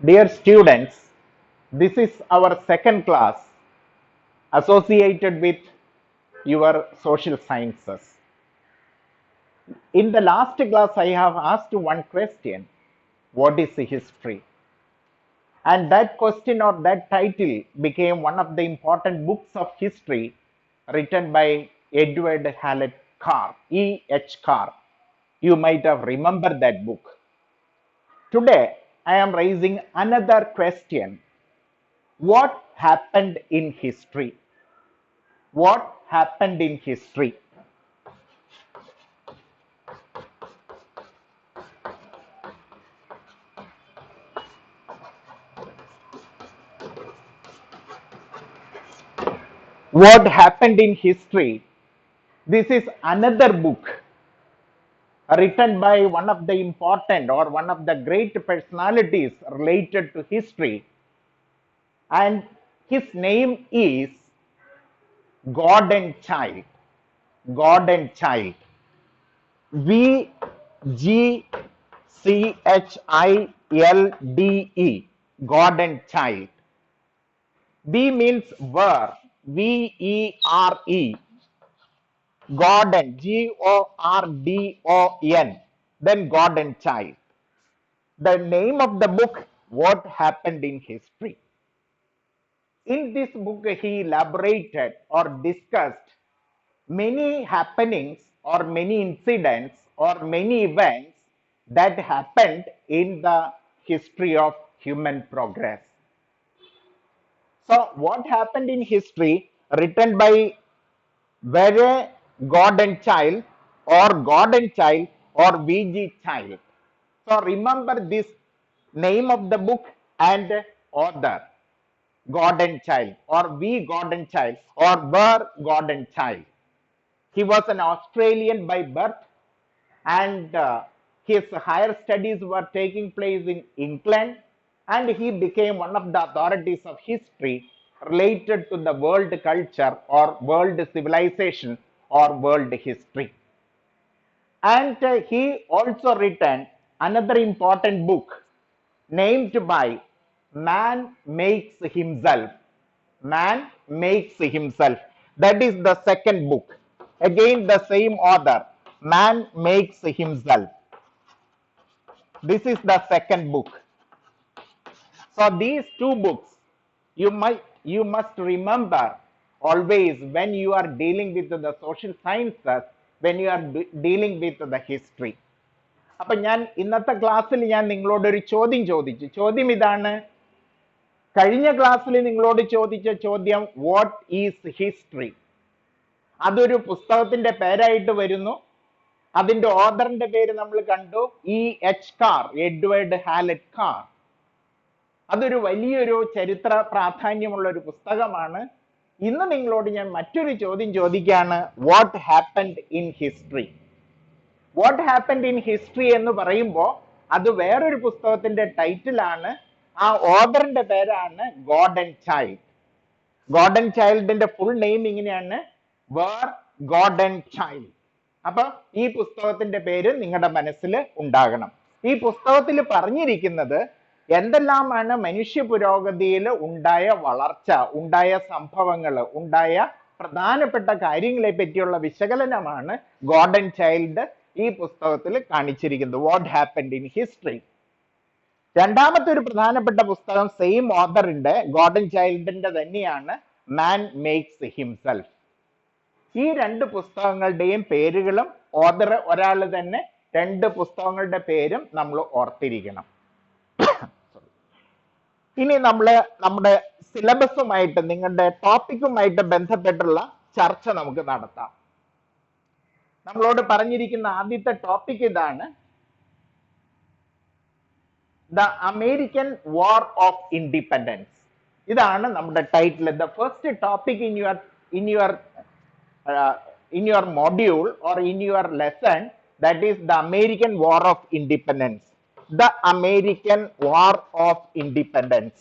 Dear students, this is our second class associated with your social sciences. In the last class, I have asked one question: what is history? And that question or that title became one of the important books of history written by Edward Hallett Carr, E.H. Carr. You might have remembered that book. Today, I am raising another question: what happened in history? What happened in history? What happened in history? This is another book written by one of the important or one of the great personalities related to history, and his name is Gordon Childe. Gordon Childe. V G C H I L D E. Gordon Childe. B means where. V E R E. Gordon. G O R D O N. Then Gordon Childe. The name of the book, What Happened in History. In this book, he elaborated or discussed many happenings or many incidents or many events that happened in the history of human progress. So, what happened in history, written by Vere Gordon Childe or Gordon Childe or V.G. Childe. So, remember this name of the book and author, Gordon Childe or V. Gordon Childe or Ver Gordon Childe. He was an Australian by birth, and his higher studies were taking place in England, and he became one of the authorities of history related to the world culture or world civilization or world history. And he also written another important book named by Man Makes Himself. Man Makes Himself. That is the second book. Again, the same author. Man Makes Himself. This is the second book. So these two books you must remember always when you are dealing with the social sciences, when you are dealing with the history. അപ്പൊ ഞാൻ ഇന്നത്തെ ക്ലാസ്സിൽ ഞാൻ നിങ്ങളോട് ഒരു ചോദ്യം ചോദിച്ചു. ചോദ്യം ഇതാണ്: കഴിഞ്ഞ ക്ലാസ്സിൽ നിങ്ങളോട് ചോദിച്ച ചോദ്യം വാട്ട് ഈസ് ഹിസ്റ്ററി? അതൊരു പുസ്തകത്തിന്റെ പേരായിട്ട് വരുന്നു. അതിന്റെ ഓഥറിന്റെ പേര് നമ്മൾ കണ്ടു, E.H. Carr, Edward Hallett Carr. അതൊരു വലിയൊരു ചരിത്ര പ്രാധാന്യമുള്ള ഒരു പുസ്തകമാണ്. ഇന്ന് നിങ്ങളോട് ഞാൻ മറ്റൊരു ചോദ്യം ചോദിക്കുകയാണ്: what happened in history? What happened in history എന്ന് പറയുമ്പോൾ അത് വേറൊരു പുസ്തകത്തിന്റെ ടൈറ്റിലാണ്. ആ ഓഥറിന്റെ പേരാണ് ഗോർഡൻ ചൈൽഡ്. ഗോർഡൻ ചൈൽഡിന്റെ ഫുൾ നെയിം ഇങ്ങനെയാണ്, വേർ ഗോർഡൻ ചൈൽഡ്. അപ്പൊ ഈ പുസ്തകത്തിന്റെ പേര് നിങ്ങളുടെ മനസ്സിൽ ഉണ്ടാകണം. ഈ പുസ്തകത്തിൽ പറഞ്ഞിരിക്കുന്നത് എന്തെല്ലാമാണ് മനുഷ്യ പുരോഗതിയിൽ ഉണ്ടായ വളർച്ച, ഉണ്ടായ സംഭവങ്ങൾ, ഉണ്ടായ പ്രധാനപ്പെട്ട കാര്യങ്ങളെ പറ്റിയുള്ള വിശകലനമാണ് ഗോർഡൻ ചൈൽഡ് ഈ പുസ്തകത്തിൽ കാണിച്ചിരിക്കുന്നത്, വാട്ട് ഹാപ്പൻഡ് ഇൻ ഹിസ്റ്ററി. രണ്ടാമത്തെ ഒരു പ്രധാനപ്പെട്ട പുസ്തകം സെയിം ഓഥറിന്റെ, ഗോർഡൻ ചൈൽഡിന്റെ തന്നെയാണ്, മാൻ മേക്സ് ഹിംസെൽഫ്. ഈ രണ്ട് പുസ്തകങ്ങളുടെയും പേരുകളും ഓഥർ ഒരാൾ തന്നെ, രണ്ട് പുസ്തകങ്ങളുടെ പേരും നമ്മൾ ഓർത്തിരിക്കണം. ഇനി നമ്മുടെ സിലബസുമായിട്ട്, നിങ്ങളുടെ ടോപ്പിക്കുമായിട്ട് ബന്ധപ്പെട്ടുള്ള ചർച്ച നമുക്ക് നടത്താം. നമ്മളോട് പറഞ്ഞിരിക്കുന്ന ആദ്യത്തെ ടോപ്പിക് ഇതാണ്: the American war of independence. ഇതാണ് നമ്മുടെ title. The first topic in your module or in your lesson, that is the American War of Independence. The American War of Independence.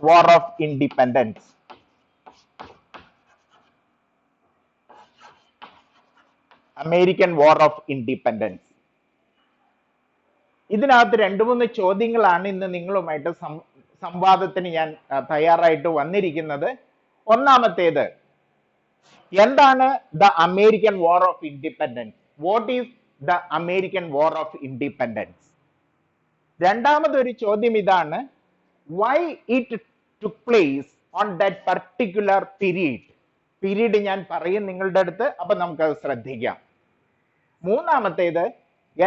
War of Independence. American War of Independence. ഇതിനകത്ത് രണ്ട് മൂന്ന് ചോദ്യങ്ങളാണ് ഇന്ന് നിങ്ങളുമായിട്ട് സംവാദത്തിന് ഞാൻ തയ്യാറായിട്ട് വന്നിരിക്കുന്നത്. ഒന്നാമത്തേത്, എന്താണ് the American war of independence? What is the American war of independence? രണ്ടാമതൊരു ചോദ്യം ഇതാണ്, why it took place on that particular period ഞാൻ പറയും നിങ്ങളുടെ അടുത്ത്, അപ്പൊ നമുക്കത് ശ്രദ്ധിക്കാം. മൂന്നാമത്തേത്,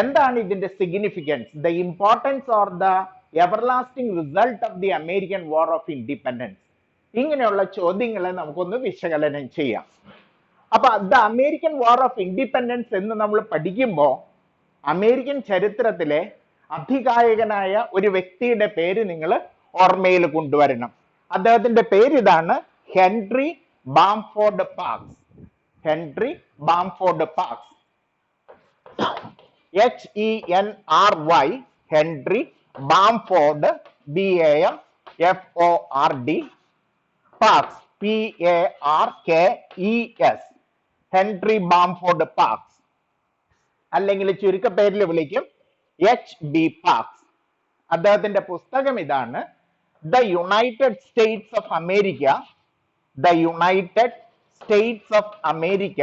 എന്താണ് ഇതിന്റെ significance, the importance or the everlasting result of the American war of independence? ഇങ്ങനെയുള്ള ചോദ്യങ്ങളെ നമുക്കൊന്ന് വിശകലനം ചെയ്യാം. അപ്പൊ the American war of independence എന്ന് നമ്മൾ പഠിക്കുമ്പോൾ അമേരിക്കൻ ചരിത്രത്തിലെ അധികായകനായ ഒരു വ്യക്തിയുടെ പേര് നിങ്ങൾ ഓർമ്മയിൽ കൊണ്ടുവരണം. അദ്ദേഹത്തിന്റെ പേര് ഇതാണ്, Henry Bamford pax. Henry Bamford pax, HENRY, Henry Bamford, BAMFORD, pax, PARKES, Henry Bamford pax, അല്ലെങ്കിൽ ചുരുക്കപ്പേരിൽ വിളിക്കും HB പാക്സ്. അദ്ദേഹത്തിന്റെ പുസ്തകം ഇതാണ്, the United States of America, the United States of America,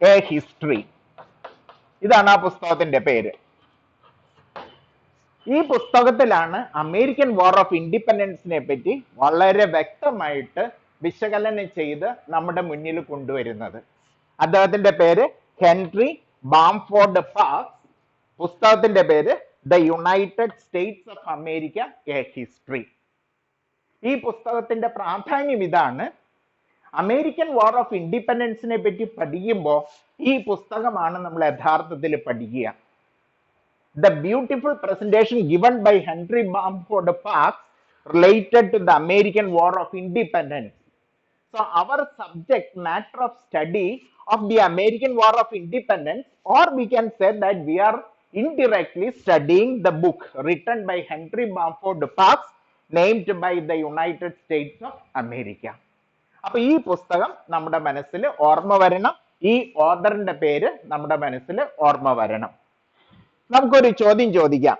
A history. ഇതാണ് ആ പുസ്തകത്തിന്റെ പേര്. ഈ പുസ്തകത്തിലാണ് അമേരിക്കൻ വാർ ഓഫ് ഇൻഡിപെൻഡൻസിനെ പറ്റി വളരെ വ്യക്തമായിട്ട് വിശകലനം ചെയ്ത് നമ്മുടെ മുന്നിൽ കൊണ്ടുവരുന്നത്. അദ്ദേഹത്തിന്റെ പേര് ഹെൻറി ബാംഫോർഡ് പാക്സ്, പുസ്തകത്തിന്റെ പേര് the United States of America, A history. ഈ പുസ്തകത്തിന്റെ പ്രാധാന്യം ഇതാണ്, അമേരിക്കൻ വാർ ഓഫ് ഇൻഡിപെൻഡൻസിനെ പറ്റി പഠിക്കുമ്പോൾ ഈ പുസ്തകമാണ് നമ്മൾ യഥാർത്ഥത്തിൽ പഠിക്കുക. The beautiful presentation given by Henry Bamford Parks related to the American War of Independence. So our subject matter of study of the American War of Independence, or we can say that we are indirectly studying the book written by Henry Bamford Parks, named by the United States of America. അപ്പൊ ഈ പുസ്തകം നമ്മുടെ മനസ്സിൽ ഓർമ്മ വരണം, ഈ ഓഥറിന്റെ പേര് നമ്മുടെ മനസ്സിൽ ഓർമ്മ വരണം. നമുക്കൊരു ചോദ്യം ചോദിക്കാം,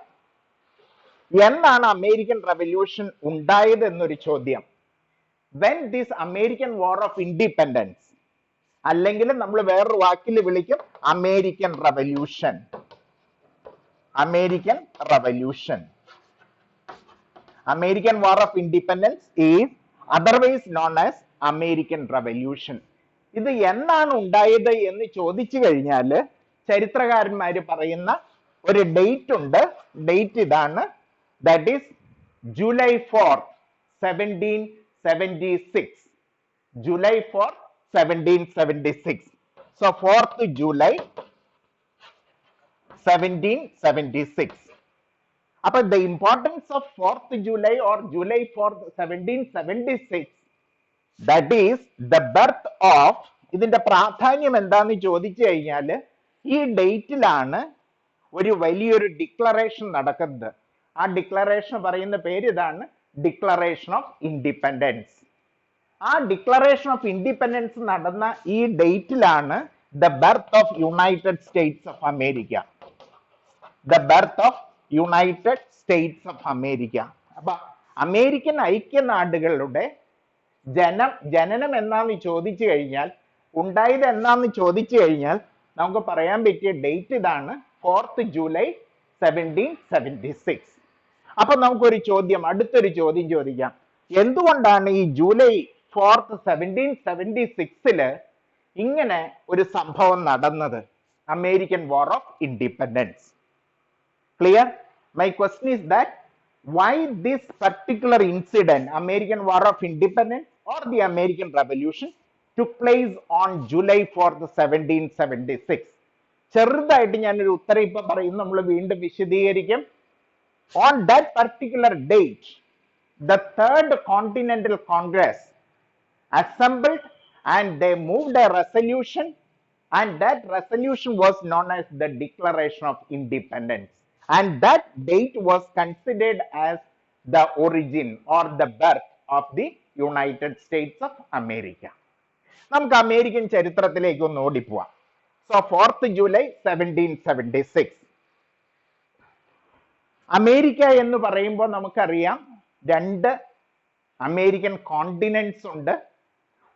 എന്നാണ് അമേരിക്കൻ റവല്യൂഷൻ ഉണ്ടായത് എന്നൊരു ചോദ്യം. When this American war of independence, അല്ലെങ്കിൽ നമ്മൾ വേറൊരു വാക്കിൽ വിളിക്കും American revolution. American revolution, American war of independence is otherwise known as American revolution. ഇത് എന്നാണ് ഉണ്ടായത് എന്ന് ചോദിച്ചു കഴിഞ്ഞാൽ ചരിത്രകാരന്മാര് പറയുന്ന ഒരു ഡേറ്റ് ഉണ്ട്. ഡേറ്റ് ഇതാണ്, that is July 4, 1776. July 4, 1776. So 4th July 1776. അപ്പൊ the importance of 4th July or July 4th, 1776, that is the birth of, ഇതിന്റെ പ്രാധാന്യം എന്താന്ന് ചോദിച്ചു കഴിഞ്ഞാൽ ഈ ഡേറ്റിലാണ് ഒരു വലിയൊരു ഡിക്ലറേഷൻ നടക്കുന്നത്. ആ ഡിക്ലറേഷൻ പറയുന്ന പേര് ഇതാണ്, ഡിക്ലറേഷൻ ഓഫ് ഇൻഡിപെൻഡൻസ്. ആ ഡിക്ലറേഷൻ ഓഫ് ഇൻഡിപെൻഡൻസ് നടന്ന ഈ ഡേറ്റിലാണ് the birth of United States of America. The birth of United States of America. അപ്പൊ അമേരിക്കൻ ഐക്യനാടുകളുടെ ജനനം എന്നാന്ന് ചോദിച്ചു കഴിഞ്ഞാൽ, ഉണ്ടായത് എന്നാന്ന് ചോദിച്ചു കഴിഞ്ഞാൽ നമുക്ക് പറയാൻ പറ്റിയ ഡേറ്റ് ഇതാണ്, 4th July 1776. അപ്പൊ നമുക്കൊരു ചോദ്യം, അടുത്തൊരു ചോദ്യം ചോദിക്കാം, എന്തുകൊണ്ടാണ് ഈ ജൂലൈ 4th 1776 ഇങ്ങനെ ഒരു സംഭവം നടന്നത്, American war of independence? Clear? My question is that why this particular incident, American War of Independence or the American Revolution, took place on July 4th 1776? ചെറുതായിട്ട് ഞാനൊരു ഉത്തരം ഇപ്പൊ പറയും, നമ്മൾ വീണ്ടും വിശദീകരിക്കും. On that particular date, the Third Continental Congress assembled and they moved a resolution, and that resolution was known as the Declaration of Independence, and that date was considered as the origin or the birth of the United States of America. നമുക്ക് American ചരിത്രത്തിലേക്ക് ഒന്ന് ഓടിപ്പോവാം. So 4th July 1776. America എന്ന് പറയുമ്പോൾ നമുക്കറിയാം രണ്ട് American continents ഉണ്ട്.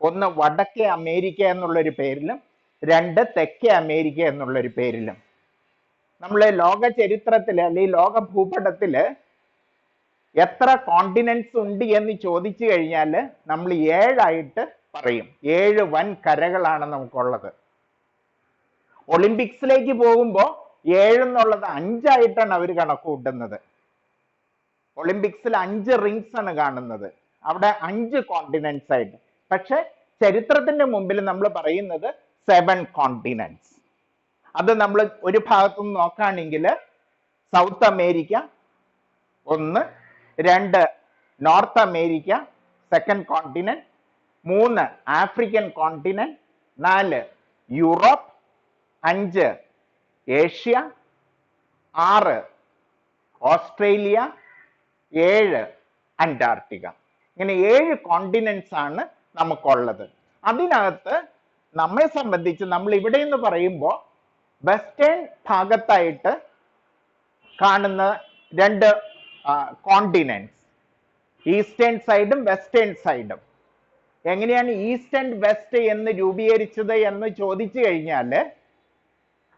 ഒന്ന് വടക്കേ അമേരിക്ക എന്നുള്ളൊരു പേരിലും രണ്ട് തെക്കേ അമേരിക്ക എന്നുള്ളൊരു പേരിലും. നമ്മളെ ലോക ചരിത്രത്തില് അല്ലെങ്കിൽ ലോക ഭൂപടത്തില് എത്ര കോണ്ടിനെന്റ്സ് ഉണ്ട് എന്ന് ചോദിച്ചു കഴിഞ്ഞാൽ നമ്മൾ 7 പറയും. 7 വൻ കരകളാണ് നമുക്കുള്ളത്. ഒളിമ്പിക്സിലേക്ക് പോകുമ്പോൾ 7 എന്നുള്ളത് 5 അവർ കണക്ക് കൂട്ടുന്നത്. ഒളിമ്പിക്സിൽ 5 റിങ്സ് ആണ് കാണുന്നത്, അവിടെ 5 കോണ്ടിനെന്റ്സ് ആയിട്ട്. പക്ഷെ ചരിത്രത്തിന്റെ മുമ്പിൽ നമ്മൾ പറയുന്നത് 7 കോണ്ടിനെന്റ്സ്. അത് നമ്മൾ ഒരു ഭാഗത്തുനിന്ന് നോക്കുകയാണെങ്കിൽ south America 1, 2 north America second continent, 3 African continent, 4 Europe, 5 Asia, 6 Australia, 7 Antarctica. ഇങ്ങനെ 7 കോണ്ടിനെന്റ്സ് ആണ് നമുക്കുള്ളത്. അതിനകത്ത് നമ്മെ സംബന്ധിച്ച് നമ്മൾ ഇവിടെ എന്ന് പറയുമ്പോൾ വെസ്റ്റേൺ ഭാഗത്തായിട്ട് കാണുന്ന 2 കോണ്ടിനെന്റ്സ്, ഈസ്റ്റേൺ സൈഡും വെസ്റ്റേൺ സൈഡും. എങ്ങനെയാണ് ഈസ്റ്റ് ആൻഡ് വെസ്റ്റ് എന്ന് രൂപീകരിച്ചത് എന്ന് ചോദിച്ചു കഴിഞ്ഞാൽ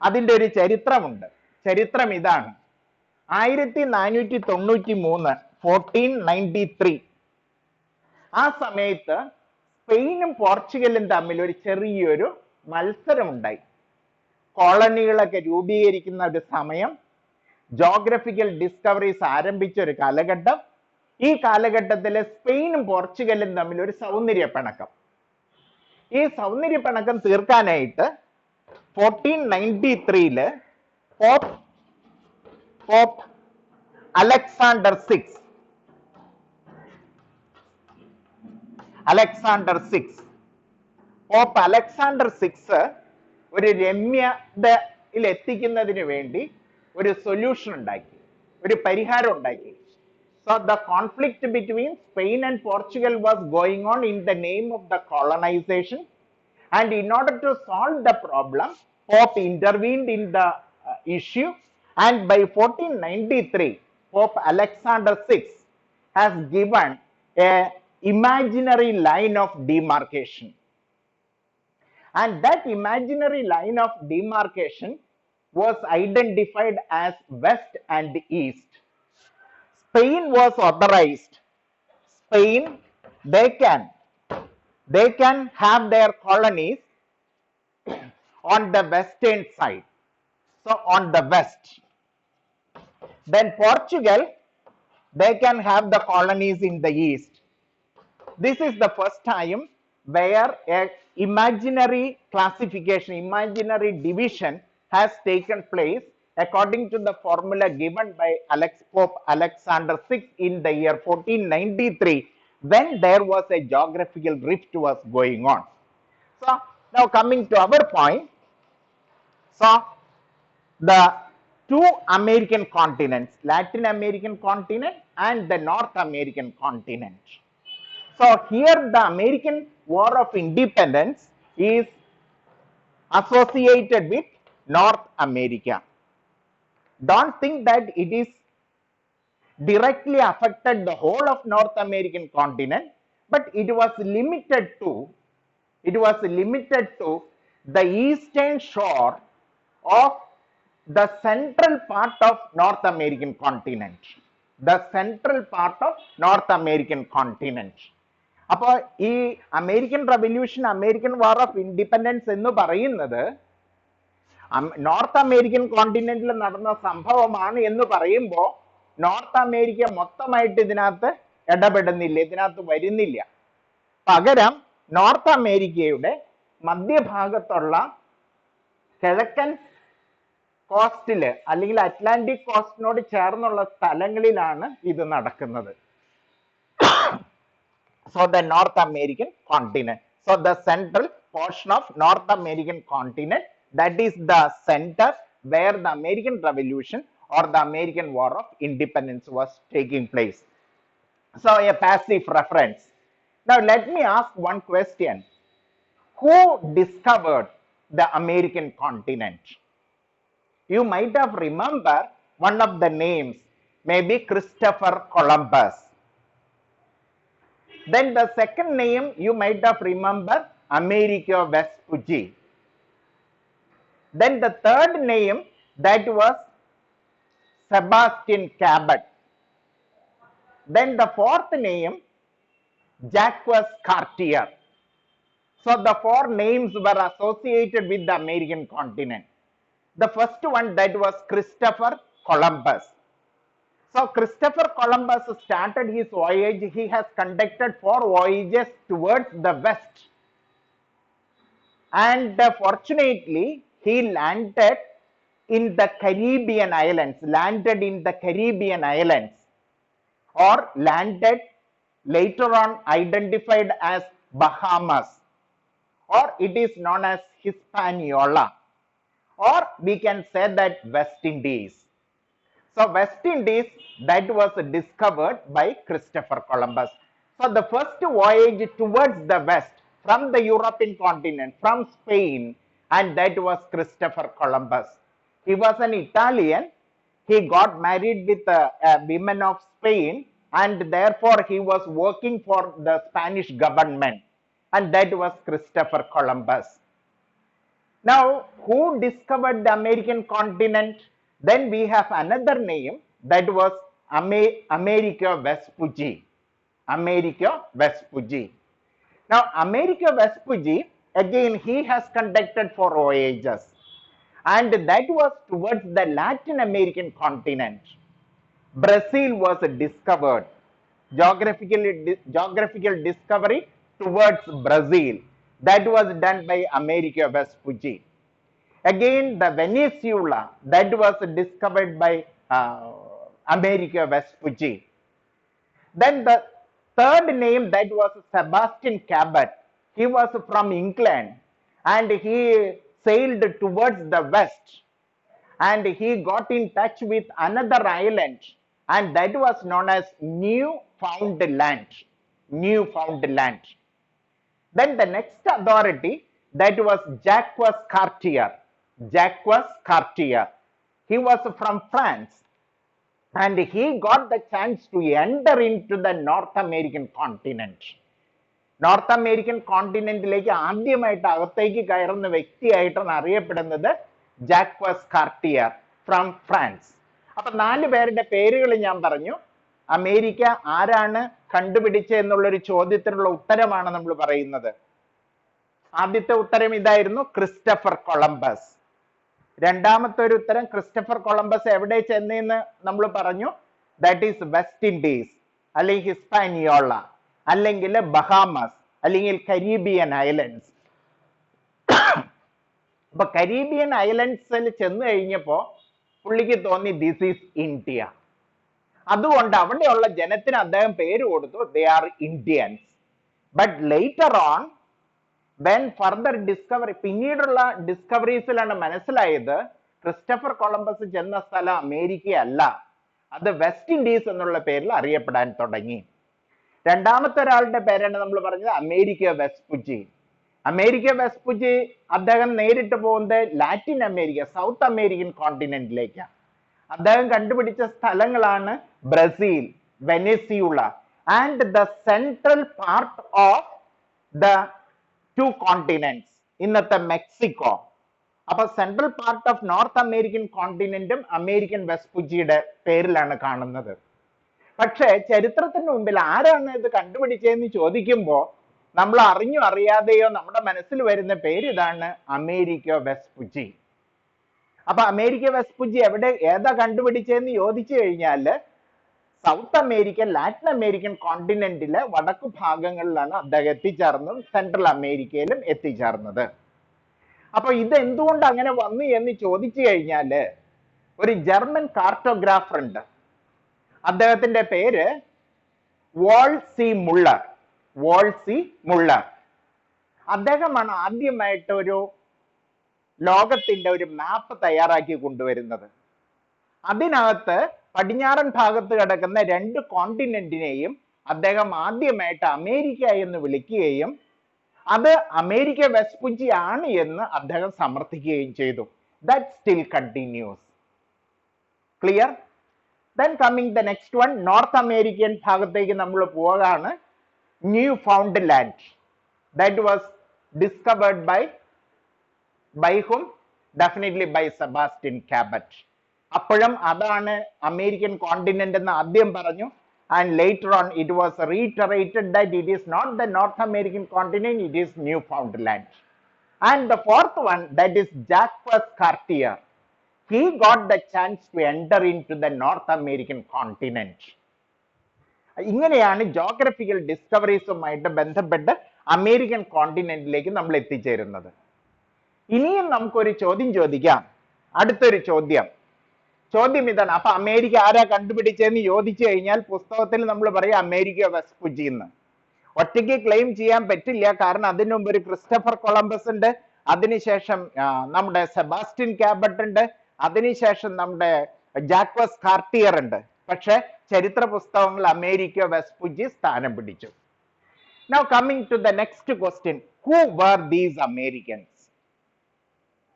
അതിൻ്റെ ഒരു ചരിത്രമുണ്ട്. ചരിത്രം ഇതാണ്. 1493 1493 ആ സമയത്ത് സ്പെയിനും പോർച്ചുഗലും തമ്മിൽ ഒരു ചെറിയൊരു മത്സരമുണ്ടായി. കോളനികളൊക്കെ രൂപീകരിക്കുന്ന ഒരു സമയം, ജോഗ്രഫിക്കൽ ഡിസ്കവറീസ് ആരംഭിച്ച ഒരു കാലഘട്ടം. ഈ കാലഘട്ടത്തിൽ സ്പെയിനും പോർച്ചുഗലും തമ്മിൽ ഒരു സൗന്ദര്യ പിണക്കം. ഈ സൗന്ദര്യ പിണക്കം തീർക്കാനായിട്ട് 1493 പോപ്പ് അലക്സാണ്ടർ സിക്സ് ഒരു രമ്യതയിൽ എത്തിക്കുന്നതിന് വേണ്ടി ഒരു സൊല്യൂഷൻ ഉണ്ടാക്കി, ഒരു പരിഹാരം ഉണ്ടാക്കി. So the conflict between Spain and Portugal was going on in the name of the colonization, and in order to solve the problem, Pope intervened in the issue, and by 1493 Pope Alexander VI has given a imaginary line of demarcation, and that imaginary line of demarcation was identified as West and East. Spain was authorized. Spain, they can have their colonies on the western side, so on the west. Then Portugal, they can have the colonies in the east. This is the first time where a imaginary classification, imaginary division has taken place according to the formula given by Pope Alexander VI in the year 1493, when there was a geographical rift was going on. So now coming to our point, so the 2 American continents, Latin American continent and the North American continent. So here the American War of Independence is associated with North America. Don't think that it is directly affected the whole of North American continent, but it was limited to the eastern shore of the central part of North American continent. The central part of North American continent. അപ്പോൾ ഈ American revolution, American war of independence എന്ന് പറയുന്നത് north American കോണ്ടിനെന്റിൽ നടന്ന സംഭവമാണ് എന്ന് പറയുമ്പോൾ north America മൊത്തമായിട്ട് ഇതിനകത്ത് ഇടപെടുന്നില്ല, ഇതിനകത്ത് വരുന്നില്ല. പകരം നോർത്ത് അമേരിക്കയുടെ മധ്യഭാഗത്തുള്ള കിഴക്കൻ കോസ്റ്റില് അല്ലെങ്കിൽ അറ്റ്ലാന്റിക് കോസ്റ്റിനോട് ചേർന്നുള്ള സ്ഥലങ്ങളിലാണ് ഇത് നടക്കുന്നത്. So the North American continent, so the central portion of North American continent, that is the center where the American Revolution or the American War of Independence was taking place. So a passive reference. Now let me ask one question. Who discovered the American continent? You might have remembered one of the names, maybe Christopher Columbus. Then the second name you might have remembered, Amerigo Vespucci. Then the third name, that was Sebastian Cabot. Then the fourth name, Jacques Cartier. So the four names were associated with the American continent. The first one, that was Christopher Columbus. So Christopher Columbus started his voyage. He has conducted 4 voyages towards the west. And fortunately, he landed in the Caribbean islands, or landed later on identified as Bahamas, or it is known as Hispaniola, or we can say that West Indies. So West Indies, that was discovered by Christopher Columbus. So the first voyage towards the west from the European continent, from Spain, and that was Christopher Columbus. He was an Italian. He got married with a woman of Spain, and therefore he was working for the Spanish government, and that was Christopher Columbus. Now, who discovered the American continent? Then we have another name, that was Amerigo Vespucci. Amerigo Vespucci. Now, Amerigo Vespucci, again, he has conducted 4 voyages, and that was towards the Latin American continent. Brazil was discovered. Geographical discovery towards Brazil. That was done by Amerigo Vespucci. Again, the Venezuela, that was discovered by Amerigo Vespucci. Then the third name, that was Sebastian Cabot. He was from England, and he sailed towards the west, and he got in touch with another island, and that was known as Newfoundland. Newfoundland. Then the next authority, that was Jacques Cartier. Jacques Cartier. He was from France, and he got the chance to enter into the North American continent. North American കോണ്ടിനെന്റിലേക്ക് ആദ്യമായിട്ട് അകത്തേക്ക് കയറുന്ന വ്യക്തിയായിട്ടാണ് അറിയപ്പെടുന്നത് Jacques Cartier from France. അപ്പൊ 4 പേരുടെ പേരുകൾ ഞാൻ പറഞ്ഞു. അമേരിക്ക ആരാണ് കണ്ടുപിടിച്ചത് എന്നുള്ളൊരു ചോദ്യത്തിനുള്ള ഉത്തരമാണ് നമ്മൾ പറയുന്നത്. ആദ്യത്തെ ഉത്തരം ഇതായിരുന്നു, ക്രിസ്റ്റഫർ കൊളംബസ്. രണ്ടാമത്തെ ഒരു ഉത്തരം, ക്രിസ്റ്റഫർ കൊളംബസ് എവിടെ ചെന്നെന്ന് നമ്മൾ പറഞ്ഞു, ദാറ്റ് ഈസ് വെസ്റ്റ് ഇൻഡീസ്, അല്ലെങ്കിൽ ഹിസ്പാനിയോള, അല്ലെങ്കിൽ ബഹാമസ്, അല്ലെങ്കിൽ കരീബിയൻ ഐലൻഡ്സ്. അപ്പൊ കരീബിയൻ ഐലൻഡ്സിൽ ചെന്ന് കഴിഞ്ഞപ്പോ പുള്ളിക്ക് തോന്നി ദിസ് ഈസ് ഇന്ത്യ. അതുകൊണ്ട് അവിടെയുള്ള ജനത്തിന് അദ്ദേഹം പേര് കൊടുത്തു, they are Indians. But later on when further discovery, പിന്നീടുള്ള ഡിസ്കവറീസിലാണ് മനസ്സിലായത് ക്രിസ്റ്റഫർ കൊളംബസ് ചെന്ന സ്ഥലം അമേരിക്ക അല്ല, അത് വെസ്റ്റ് ഇൻഡീസ് എന്നുള്ള പേരിൽ അറിയപ്പെടാൻ തുടങ്ങി. രണ്ടാമത്തെ ഒരാളുടെ പേരാണ് നമ്മൾ പറഞ്ഞത് അമേരിക്കോ വെസ്പുച്ചി. അമേരിക്കോ വെസ്പുച്ചി അദ്ദേഹം നേരിട്ട് പോകുന്നത് ലാറ്റിൻ അമേരിക്ക, സൗത്ത് അമേരിക്കൻ കോണ്ടിനെന്റിലേക്കാണ്. അദ്ദേഹം കണ്ടുപിടിച്ച സ്ഥലങ്ങളാണ് Brazil, Venezuela and the central part of the 2 continents, ഇന്നത്തെ മെക്സിക്കോ. അപ്പൊ central part of north American കോണ്ടിനെന്റും അമേരിക്കൻ വെസ്പുച്ചിയുടെ പേരിലാണ് കാണുന്നത്. പക്ഷെ ചരിത്രത്തിന് മുമ്പിൽ ആരാണ് ഇത് കണ്ടുപിടിച്ചതെന്ന് ചോദിക്കുമ്പോൾ നമ്മൾ അറിഞ്ഞോ അറിയാതെയോ നമ്മുടെ മനസ്സിൽ വരുന്ന പേര് ഇതാണ്, അമേരിക്കോ വെസ്പുച്ചി. അപ്പൊ അമേരിക്ക വെസ്പുച്ചി ഏതാ കണ്ടുപിടിച്ചതെന്ന് ചോദിച്ചു കഴിഞ്ഞാല് സൗത്ത് അമേരിക്കൻ, ലാറ്റിൻ അമേരിക്കൻ കോണ്ടിനെന്റിലെ വടക്കു ഭാഗങ്ങളിലാണ് അദ്ദേഹം എത്തിച്ചേർന്നത്, സെൻട്രൽ അമേരിക്കയിലും എത്തിച്ചേർന്നത്. അപ്പൊ ഇത് എന്തുകൊണ്ട് അങ്ങനെ വന്നു എന്ന് ചോദിച്ചു കഴിഞ്ഞാല് ഒരു ജർമ്മൻ കാർട്ടോഗ്രാഫർ ഉണ്ട്, അദ്ദേഹത്തിന്റെ പേര് വോൾസി മുള്ളർ. വോൾസി മുള്ളർ അദ്ദേഹമാണ് ആദ്യമായിട്ട് ഒരു ലോകത്തിന്റെ ഒരു മാപ്പ് തയ്യാറാക്കി കൊണ്ടുവരുന്നത്. അതിനകത്ത് പടിഞ്ഞാറൻ ഭാഗത്ത് കിടക്കുന്ന 2 കോണ്ടിനെന്റിനെയും അദ്ദേഹം ആദ്യമായിട്ട് അമേരിക്ക എന്ന് വിളിക്കുകയും അത് അമേരിക്ക വെസ്പുജി ആണ് എന്ന് അദ്ദേഹം സമർത്ഥിക്കുകയും ചെയ്തു. That still continues. Clear? Then coming the next one, north American ഭാഗത്തേക്ക് നമ്മൾ പോകാണ്. Newfoundland. That was discovered by hmm? Definitely by Sebastian Cabot. അപ്പോഴും അതാണ് അമേരിക്കൻ കോണ്ടിനെന്റ് എന്ന് ആദ്യം പറഞ്ഞു. And later on it was reiterated that it is not the North American continent, it is Newfoundland. And the fourth one, that is Jacques Cartier. He got the chance to enter into the North American continent. ഇങ്ങനെയാണ് geographical ഡിസ്കവറീസുമായിട്ട് ബന്ധപ്പെട്ട് American കോണ്ടിനെന്റിലേക്ക് നമ്മൾ എത്തിച്ചേരുന്നത്. ഇനിയും നമുക്കൊരു ചോദ്യം ചോദിക്കാം. അടുത്തൊരു ചോദ്യം ഇതാണ്. അപ്പൊ അമേരിക്ക ആരാ കണ്ടുപിടിച്ചതെന്ന് ചോദിച്ചു കഴിഞ്ഞാൽ പുസ്തകത്തിൽ നമ്മൾ പറയും അമേരിക്ക വെസ്പുജി എന്ന്. ഒറ്റയ്ക്ക് ക്ലെയിം ചെയ്യാൻ പറ്റില്ല, കാരണം അതിനു മുമ്പ് ഒരു ക്രിസ്റ്റഫർ കൊളംബസ് ഉണ്ട്, അതിനുശേഷം നമ്മുടെ സെബാസ്റ്റ്യൻ കാബറ്റ് ഉണ്ട്, അതിനുശേഷം നമ്മുടെ ജാക്വസ് കാർട്ടിയർ ഉണ്ട്. പക്ഷെ ചരിത്ര പുസ്തകങ്ങൾ അമേരിക്ക വെസ്പുജി സ്ഥാനം പിടിച്ചു. Now coming to the next question, who were these Americans?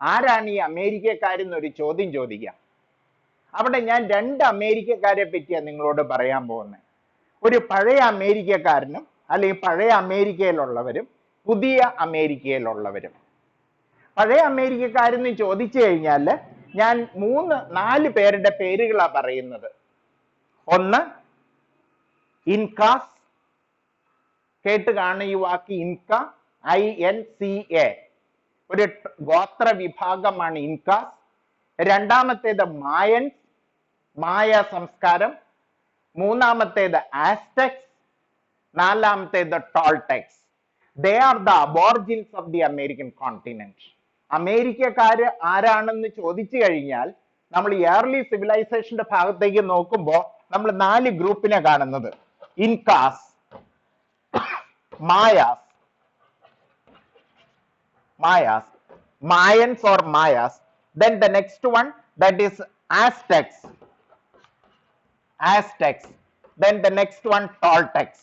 ആരാണ് ഈ അമേരിക്കക്കാരെന്നൊരു ചോദ്യം ചോദിക്കാം. അവിടെ ഞാൻ രണ്ട് അമേരിക്കക്കാരെ പറ്റിയാണ് നിങ്ങളോട് പറയാൻ പോകുന്നത്. ഒരു പഴയ അമേരിക്കക്കാരനും അല്ലെങ്കിൽ പഴയ അമേരിക്കയിലുള്ളവരും പുതിയ അമേരിക്കയിലുള്ളവരും. പഴയ അമേരിക്കക്കാരെന്ന് ചോദിച്ചു കഴിഞ്ഞാൽ ഞാൻ 4 പേരുടെ പേരുകളാണ് പറയുന്നത്. ഒന്ന് ഇൻകാസ്. കേട്ട് കാണുന്ന ഈ വാക്ക് ഇൻക, INCA. ഒരു ഗോത്ര വിഭാഗമാണ് ഇൻകാസ്. രണ്ടാമത്തേത് മായൻസ്, മായ സംസ്കാരം. മൂന്നാമത്തേത് ആസ്ടെക്സ്. നാലാമത്തേത് Toltecs. They are the aborigines of the American continent. അമേരിക്കക്കാര് ആരാണെന്ന് ചോദിച്ചു കഴിഞ്ഞാൽ നമ്മൾ ഏർലി സിവിലൈസേഷന്റെ ഭാഗത്തേക്ക് നോക്കുമ്പോൾ നമ്മൾ 4 ഗ്രൂപ്പിനെ കാണുന്നത്. INCAS, Maya's, Mayans or Mayas. Then the next one, that is Aztecs. Then the next one, Toltecs.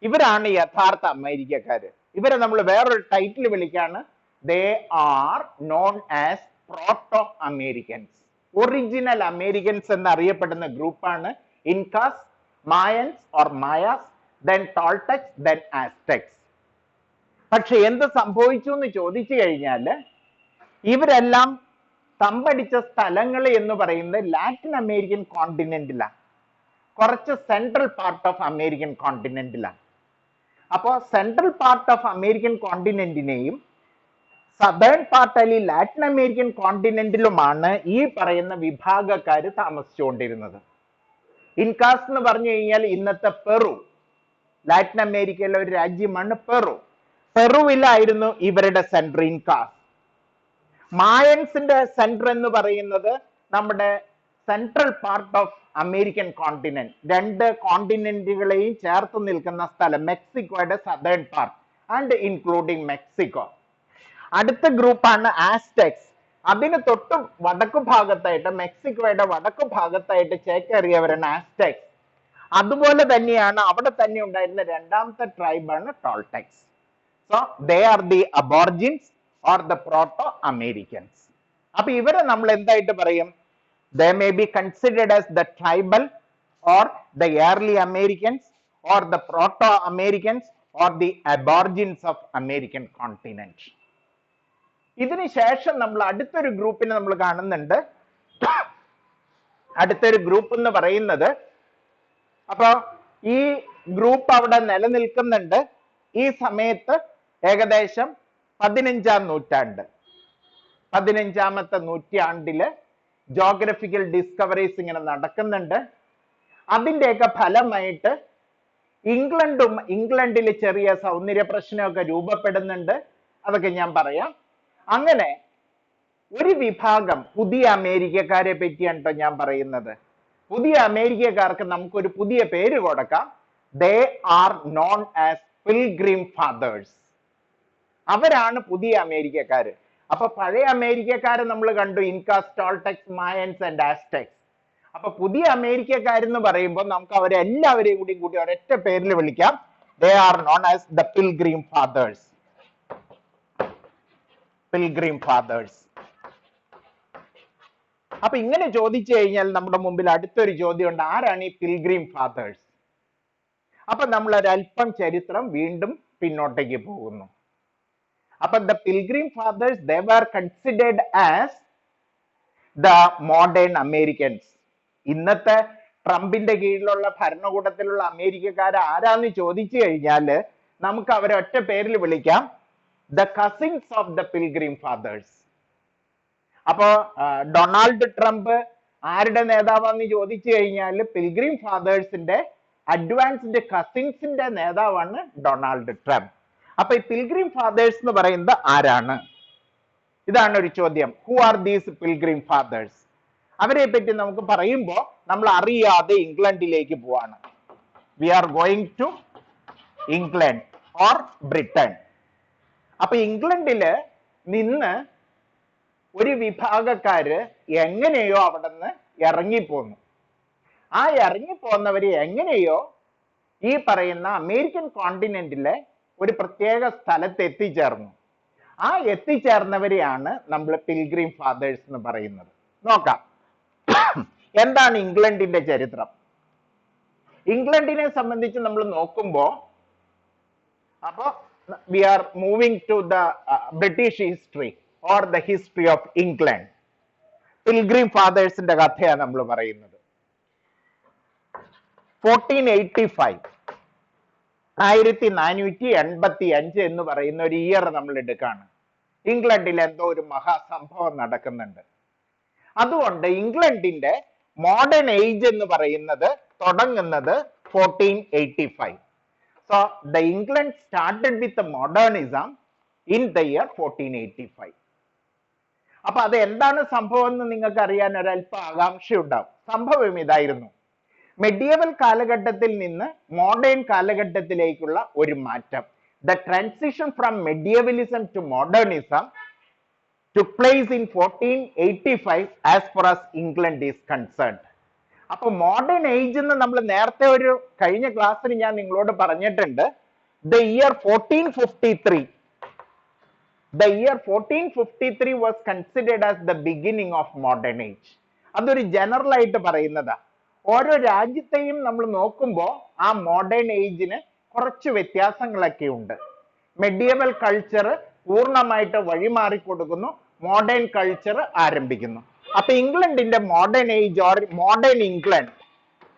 ഇവരാണ് യഥാർത്ഥ അമേരിക്കക്കാര്. ഇവരെ നമ്മൾ വേറൊരു ടൈറ്റിൽ വിളിക്കാണ്. They are known as proto Americans. Original Americans എന്നറിയപ്പെടുന്ന ഗ്രൂപ്പാണ് Incas, Mayans or Mayas, then Toltecs, then Aztecs. പക്ഷെ എന്ത് സംഭവിച്ചു എന്ന് ചോദിച്ചു കഴിഞ്ഞാൽ ഇവരെല്ലാം തമ്പടിച്ച സ്ഥലങ്ങൾ എന്ന് പറയുന്നത് ലാറ്റിൻ അമേരിക്കൻ കോണ്ടിനെന്റിലാണ്, കുറച്ച് സെൻട്രൽ പാർട്ട് ഓഫ് അമേരിക്കൻ കോണ്ടിനെന്റിലാണ്. അപ്പോൾ സെൻട്രൽ പാർട്ട് ഓഫ് അമേരിക്കൻ കോണ്ടിനെന്റിനെയും സദേൺ പാർട്ട് അല്ലെങ്കിൽ ലാറ്റിൻ അമേരിക്കൻ കോണ്ടിനെന്റിലുമാണ് ഈ പറയുന്ന വിഭാഗക്കാര് താമസിച്ചുകൊണ്ടിരുന്നത്. ഇൻകാസ് എന്ന് പറഞ്ഞു കഴിഞ്ഞാൽ ഇന്നത്തെ പെറു, ലാറ്റിൻ അമേരിക്കയിലെ ഒരു രാജ്യമാണ് പെറു. പെറുവിലായിരുന്നു ഇവരുടെ സെൻട്രൽ ഇൻകാസ്. മായൻസിന്റെ സെൻട്രൽ എന്ന് പറയുന്നത് നമ്മുടെ central part of American continent, 2 കോണ്ടിനെന്റുകളെയും ചേർത്ത് നിൽക്കുന്ന സ്ഥലം, മെക്സിക്കോയുടെ southern part and including Mexico. അടുത്ത ഗ്രൂപ്പാണ് ആസ്ടെക്സ്. അതിന് തൊട്ട് വടക്കു ഭാഗത്തായിട്ട്, മെക്സിക്കോയുടെ വടക്കു ഭാഗത്തായിട്ട് ചേക്കേറിയവരാണ് ആസ്ടെക്സ്. അതുപോലെ തന്നെയാണ് അവിടെ തന്നെ ഉണ്ടായിരുന്ന രണ്ടാമത്തെ ട്രൈബാണ് ടോൾടെക്സ്. So they are the aborigines or the proto-Americans. അപ്പൊ ഇവരെ നമ്മൾ എന്തായിട്ട് പറയും? They may be considered as the tribal or the early Americans or the proto-Americans or the aborigines of American continent. ഇതിന് ശേഷം നമ്മൾ അടുത്തൊരു ഗ്രൂപ്പിനെ നമ്മൾ കാണുന്നുണ്ട്. അടുത്തൊരു ഗ്രൂപ്പ് എന്ന് പറയുന്നത്, അപ്പൊ ഈ ഗ്രൂപ്പ് അവിടെ നിലനിൽക്കുന്നുണ്ട്. ഈ സമയത്ത് ഏകദേശം 15-ാം നൂറ്റാണ്ട്, 15-ാമത്തെ നൂറ്റാണ്ടില് ജോഗ്രഫിക്കൽ ഡിസ്കവറീസ് ഇങ്ങനെ നടക്കുന്നുണ്ട്. അതിൻ്റെയൊക്കെ ഫലമായിട്ട് ഇംഗ്ലണ്ടിൽ ചെറിയ സൗന്ദര്യ പ്രശ്നമൊക്കെ രൂപപ്പെടുന്നുണ്ട്. അതൊക്കെ ഞാൻ പറയാം. അങ്ങനെ ഒരു വിഭാഗം പുതിയ അമേരിക്കക്കാരെ പറ്റിയാണ് കേട്ടോ ഞാൻ പറയുന്നത്. പുതിയ അമേരിക്കക്കാർക്ക് നമുക്കൊരു പുതിയ പേര് കൊടുക്കാം. They are known as pilgrim fathers. അവരാണ് പുതിയ അമേരിക്കക്കാര്. അപ്പൊ പഴയ അമേരിക്കക്കാരെ നമ്മൾ കണ്ടു, ഇൻകാസ്, ടോൾടെക്സ്, മായൻസ് ആൻഡ് ആസ്ടെക്സ്. അപ്പൊ പുതിയ അമേരിക്കക്കാരെന്ന് പറയുമ്പോൾ നമുക്ക് അവരെല്ലാവരെയും കൂടി ഒരൊറ്റ പേരിൽ വിളിക്കാം. They are known as the Pilgrim Fathers. Pilgrim Fathers. അപ്പൊ ഇങ്ങനെ ചോദിച്ചു കഴിഞ്ഞാൽ നമ്മുടെ മുമ്പിൽ അടുത്തൊരു ചോദ്യം ഉണ്ട്, ആരാണ് ഈ പിൽഗ്രീം ഫാദേഴ്സ്? അപ്പൊ നമ്മൾ ഒരല്പം ചരിത്രം വീണ്ടും പിന്നോട്ടേക്ക് പോകുന്നു. അപ്പൊ the pilgrim fathers, they were considered as the modern Americans. ഇന്നത്തെ ട്രംപിന്റെ കീഴിലുള്ള ഭരണകൂടത്തിലുള്ള അമേരിക്കക്കാർ ആരാന്ന് ചോദിച്ചു കഴിഞ്ഞാല് നമുക്ക് അവരെ ഒറ്റ പേരിൽ വിളിക്കാം, the cousins of the pilgrim fathers. അപ്പോ ഡൊണാൾഡ് ട്രംപ് ആരുടെ നേതാവാന്ന് ചോദിച്ചു കഴിഞ്ഞാൽ പിൽഗ്രീം ഫാദേഴ്സിന്റെ അഡ്വാൻസ്ഡ് കസിൻസിന്റെ നേതാവാണ് ഡൊണാൾഡ് ട്രംപ്. അപ്പൊ ഈ പിൽഗ്രീം ഫാദേഴ്സ് എന്ന് പറയുന്നത് ആരാണ്? ഇതാണ് ഒരു ചോദ്യം. Who are these pilgrim fathers? അവരെ പറ്റി നമുക്ക് പറയുമ്പോൾ നമ്മൾ അറിയാതെ ഇംഗ്ലണ്ടിലേക്ക് പോവാണ്. We are going to England or Britain. അപ്പൊ ഇംഗ്ലണ്ടില് നിന്ന് ഒരു വിഭാഗക്കാര് എങ്ങനെയോ അവിടെ നിന്ന് ഇറങ്ങിപ്പോന്നു. ആ ഇറങ്ങിപ്പോന്നവര് എങ്ങനെയോ ഈ പറയുന്ന അമേരിക്കൻ കോണ്ടിനെന്റിലെ ഒരു പ്രത്യേക സ്ഥലത്ത് എത്തിച്ചേർന്നു. ആ എത്തിച്ചേർന്നവരെയാണ് നമ്മൾ പിൽഗ്രീം ഫാദേഴ്സ് എന്ന് പറയുന്നത്. നോക്കാം എന്താണ് ഇംഗ്ലണ്ടിന്റെ ചരിത്രം. ഇംഗ്ലണ്ടിനെ സംബന്ധിച്ച് നമ്മൾ നോക്കുമ്പോ അപ്പോ we are moving to the British history or the history of England. Pilgrim ഫാദേഴ്സിന്റെ കഥയാണ് നമ്മൾ പറയുന്നത്. 1485 1485 എന്ന് പറയുന്ന ഒരു ഇയർ നമ്മൾ എടുക്കാണ്. ഇംഗ്ലണ്ടിൽ എന്തോ ഒരു മഹാസംഭവം നടക്കുന്നുണ്ട്. അതുകൊണ്ട് ഇംഗ്ലണ്ടിന്റെ മോഡേൺ ഏജ് എന്ന് പറയുന്നത് തുടങ്ങുന്നത് 1485. So the England started with modernism in the year 1485. അപ്പൊ അത് എന്താണ് സംഭവം എന്ന് നിങ്ങൾക്ക് അറിയാൻ ഒരല്പം ആകാംക്ഷ ഉണ്ടാവും. സംഭവം ഇതായിരുന്നു, മെഡിയവൽ കാലഘട്ടത്തിൽ നിന്ന് മോഡേൺ കാലഘട്ടത്തിലേക്കുള്ള ഒരു മാറ്റം. The transition from medievalism to modernism took place in 1485 as far as England is concerned. അപ്പൊ മോഡേൺ ഏജ് എന്ന് നമ്മൾ നേരത്തെ ഒരു കഴിഞ്ഞ ക്ലാസ്സിൽ ഞാൻ നിങ്ങളോട് പറഞ്ഞിട്ടുണ്ട്. The year 1453 was considered as the beginning of modern age. അതൊരു ജനറൽ ആയിട്ട് പറയുന്നതാ. ഓരോ രാജ്യത്തെയും നമ്മൾ നോക്കുമ്പോൾ ആ മോഡേൺ ഏജിന് കുറച്ച് വ്യത്യാസങ്ങളൊക്കെ ഉണ്ട്. മെഡിയവൽ കൾച്ചർ പൂർണ്ണമായിട്ട് വഴിമാറി കൊടുക്കുന്നു, മോഡേൺ കൾച്ചർ ആരംഭിക്കുന്നു. അപ്പൊ ഇംഗ്ലണ്ടിന്റെ modern age or modern England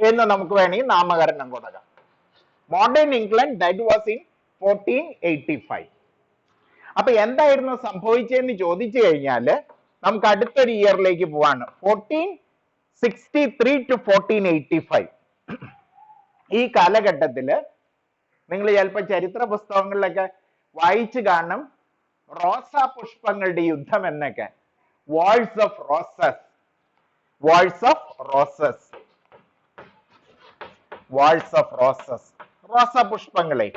എന്ന് നമുക്ക് വേണമെങ്കിൽ നാമകരണം കൊടുക്കാം. Modern England that was in 1485. അപ്പൊ എന്തായിരുന്നു സംഭവിച്ചതെന്ന് ചോദിച്ചു കഴിഞ്ഞാല് നമുക്ക് അടുത്തൊരു ഇയറിലേക്ക് പോവാണ്. 1463 to 1485. ഈ കാലഘട്ടത്തില് നിങ്ങൾ ചിലപ്പോൾ ചരിത്ര പുസ്തകങ്ങളിലൊക്കെ വായിച്ചു കാണും, റോസാ പുഷ്പങ്ങളുടെ യുദ്ധം എന്നൊക്കെ. Wars of roses, wars of roses, wars of roses, റോസാ പുഷ്പങ്ങളെ.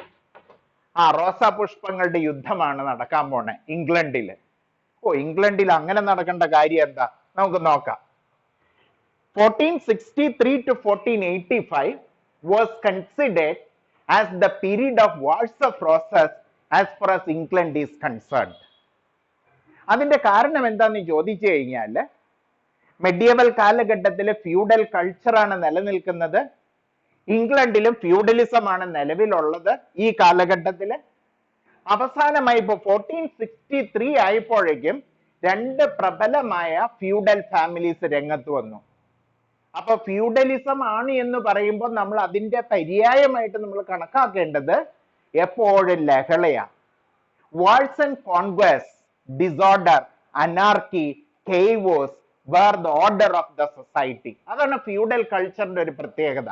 ആ റോസാ പുഷ്പങ്ങളുടെ യുദ്ധമാണ് നടക്കാൻ പോണേ ഇംഗ്ലണ്ടില്. ഓ, ഇംഗ്ലണ്ടിൽ അങ്ങനെ നടക്കേണ്ട കാര്യം എന്താ, നമുക്ക് നോക്കാം. 1463 to 1485 was considered as the period of wars of roses as far as England is concerned. അതിന്റെ കാരണം എന്താന്ന് ചോദിച്ചു കഴിഞ്ഞാല് മെഡിയവൽ കാലഘട്ടത്തില് ഫ്യൂഡൽ കൾച്ചറാണ് നിലനിൽക്കുന്നത്. ഇംഗ്ലണ്ടിലും ഫ്യൂഡലിസം ആണ് നിലവിലുള്ളത് ഈ കാലഘട്ടത്തില്. അവസാനമായി ഇപ്പൊ 1463 ആയപ്പോഴേക്കും രണ്ട് പ്രബലമായ ഫ്യൂഡൽ ഫാമിലീസ് രംഗത്ത് വന്നു. അപ്പൊ ഫ്യൂഡലിസം ആണ് എന്ന് പറയുമ്പോൾ നമ്മൾ അതിന്റെ പര്യായമായിട്ട് നമ്മൾ കണക്കാക്കേണ്ടത് എപ്പോഴും ലഹളയാണ്. Wars and conquest, disorder, anarchy, chaos where the order of the society. അതാണ് ഫ്യൂഡൽ കൾച്ചറിന്റെ ഒരു പ്രത്യേകത.